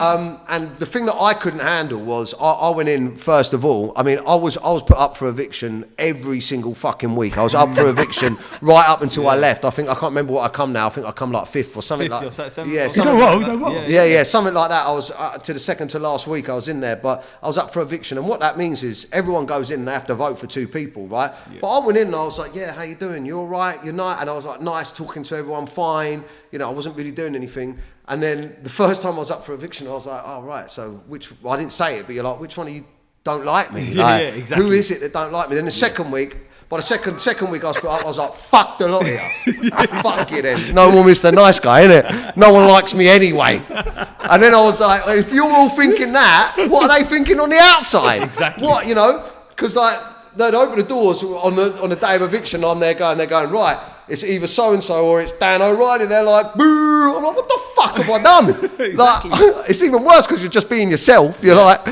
Speaker 3: and the thing that I couldn't handle was I went in first of all. I mean, I was put up for eviction every single fucking week. I was up for eviction right up until I left. I can't remember what I come now. I think I come like fifth or something like that. Yeah, something something like that. I was to the second to last week. I was in there, but I was up for eviction. And what that means is everyone goes in and they have to vote for 2 people, right? Yeah. But I went in and I was like, yeah, how you doing? You all right? You're not? And I was like, nice, talking to everyone, fine. You know, I wasn't really doing anything. And then the first time I was up for eviction, I was like, oh, right, so I didn't say it, but you're like, which one of you don't like me? Like,
Speaker 2: exactly.
Speaker 3: Who is it that don't like me? Then the second week, by the second week I was put up, I was like, fuck the lot of you. Fuck you then. No more Mr. Nice Guy, innit? No one likes me anyway. And then I was like, if you're all thinking that, what are they thinking on the outside?
Speaker 2: Exactly.
Speaker 3: What, you know? Because like, they'd open the doors on the day of eviction. They're going, right, it's either so-and-so or it's Dan O'Reilly. They're like, boo. I'm like, what the fuck have I done?
Speaker 2: Exactly.
Speaker 3: Like, it's even worse because you're just being yourself. You're like,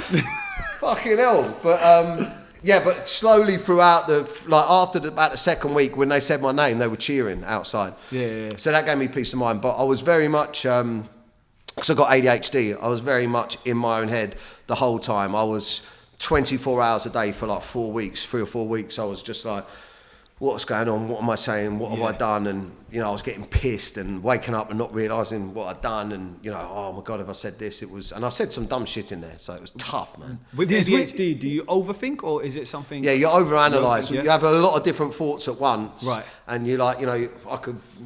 Speaker 3: fucking hell. But but slowly throughout after about the second week when they said my name, they were cheering outside.
Speaker 2: Yeah.
Speaker 3: So that gave me peace of mind. But I was very much, because I got ADHD, I was very much in my own head the whole time. I was 24 hours a day for like 4 weeks, 3 or 4 weeks. I was just like, what's going on? What am I saying? What have I done? And, you know, I was getting pissed and waking up and not realising what I'd done. And, you know, oh my God, if I said this, and I said some dumb shit in there. So it was tough, man.
Speaker 2: With ADHD, do you overthink or is it something?
Speaker 3: Yeah, you overanalyse. You have a lot of different thoughts at once.
Speaker 2: Right.
Speaker 3: And you're like, you know,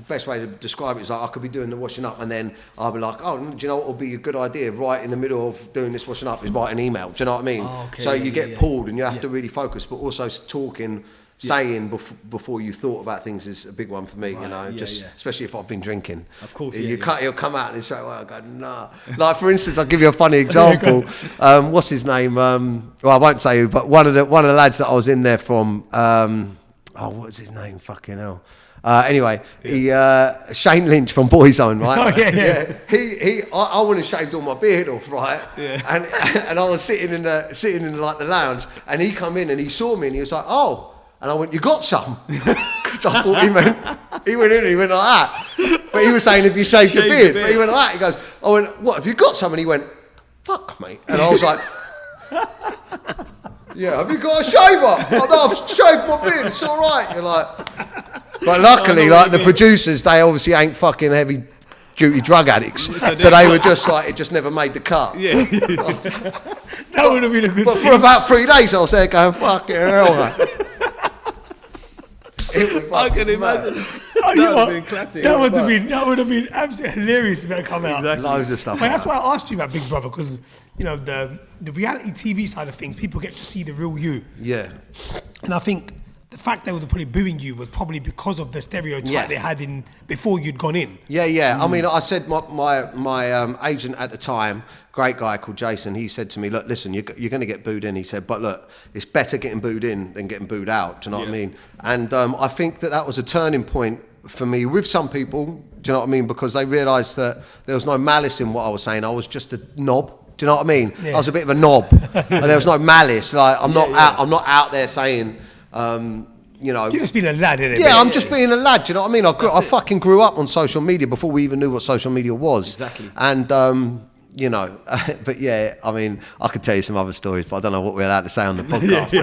Speaker 3: best way to describe it is like, I could be doing the washing up and then I'll be like, oh, do you know what would be a good idea right in the middle of doing this washing up is write an email. Do you know what I mean?
Speaker 2: Oh, okay,
Speaker 3: so you get pulled and you have to really focus, but also talking, saying before you thought about things is a big one for me, you know, especially if I've been drinking.
Speaker 2: Of course,
Speaker 3: He'll come out and straight away I go, nah. Like, for instance, I'll give you a funny example. What's his name? Well, I won't say who, but one of the lads that I was in there from, what's his name? Fucking hell. Anyway, Shane Lynch from Boyzone, right? I went and shaved all my beard off, right? Yeah. And I was sitting in like the lounge, and he come in and he saw me and he was like, oh. And I went, you got some? Because I thought he went in and he went like that. But he was saying, if you shave your beard. But he went like that. He goes, I went, what, have you got some? And he went, fuck, mate. And I was like, yeah, have you got a shaver? Oh, no, I've shaved my beard. It's all right. You're like, but luckily, like the producers, they obviously ain't fucking heavy duty drug addicts. So they were just like, it just never made the cut.
Speaker 2: Yeah. That would have been a good
Speaker 3: But for about 3 days, I was there going, fucking hell, mate.
Speaker 2: I can imagine. That would have been classic.
Speaker 1: That would have been absolutely hilarious if that come out.
Speaker 3: Exactly. Loads of stuff.
Speaker 1: But that's why I asked you about Big Brother, because you know the reality TV side of things, people get to see the real you.
Speaker 3: Yeah.
Speaker 1: And I think the fact they were probably booing you was probably because of the stereotype they had in before you'd gone in.
Speaker 3: Yeah. I mean, I said my agent at the time, great guy called Jason, he said to me, look, listen, you're going to get booed in. He said, but look, it's better getting booed in than getting booed out. Do you know what I mean? And I think that was a turning point for me with some people. Do you know what I mean? Because they realised that there was no malice in what I was saying. I was just a knob. Do you know what I mean? Yeah. I was a bit of a knob. And there was no malice. Like I'm not out there saying. You know,
Speaker 1: you're just being a lad, innit?
Speaker 3: Yeah, I'm just being a lad. Do you know what I mean? I fucking grew up on social media before we even knew what social media was.
Speaker 2: Exactly.
Speaker 3: And you know, but yeah, I mean, I could tell you some other stories, but I don't know what we're allowed to say on the podcast.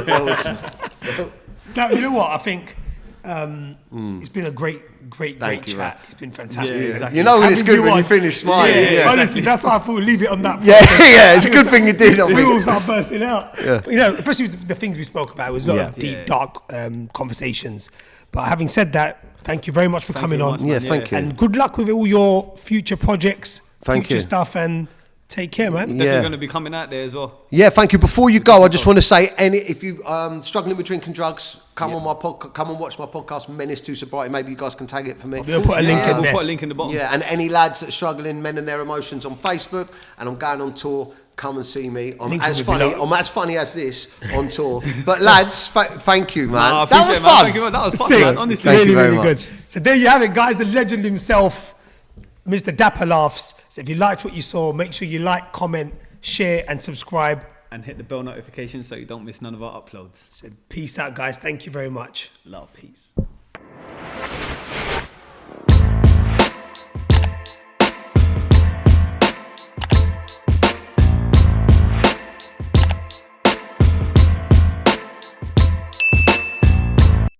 Speaker 1: You know what? I think it's been a great chat.
Speaker 3: Man.
Speaker 1: It's been fantastic.
Speaker 2: Yeah, exactly.
Speaker 3: You know when it's good when you finish smiling.
Speaker 1: Yeah. Honestly, that's why I thought we'd leave it on that.
Speaker 3: Yeah, it's a good thing you did.
Speaker 1: We all start bursting out. Yeah. But, you know, especially with the things we spoke about, it was a lot of deep, dark conversations. But having said that, thank you very much for coming on.
Speaker 3: Yeah, thank you.
Speaker 1: And good luck with all your future projects,
Speaker 3: future
Speaker 1: stuff, and take care, man.
Speaker 2: Definitely going to be coming out there as well.
Speaker 3: Yeah, thank you. Before you go, I just want to say, if you struggling with drinking drugs, come on my come and watch my podcast, Menace to Sobriety. Maybe you guys can tag it for me.
Speaker 1: We'll put a link in there.
Speaker 2: We'll put a link in the bottom.
Speaker 3: Yeah, and any lads that are struggling, Men and Their Emotions on Facebook, and I'm going on tour. come and see me. I'm
Speaker 1: Links
Speaker 3: as
Speaker 1: will be
Speaker 3: funny.
Speaker 1: below.
Speaker 3: I'm as funny as this on tour. But lads, thank you, man.
Speaker 2: I
Speaker 3: That was
Speaker 2: appreciate it, man.
Speaker 3: fun.
Speaker 2: Thank you, man. That was fun,
Speaker 1: Sick.
Speaker 2: man. Honestly.
Speaker 3: Thank you
Speaker 1: Really,
Speaker 3: very
Speaker 1: really
Speaker 3: much.
Speaker 1: good. So there you have it, guys. The legend himself, Mr. Dapper Laughs. So if you liked what you saw, make sure you like, comment, share, and subscribe.
Speaker 2: And hit the bell notification so you don't miss none of our uploads.
Speaker 1: So peace out, guys. Thank you very much.
Speaker 2: Love.
Speaker 1: Peace.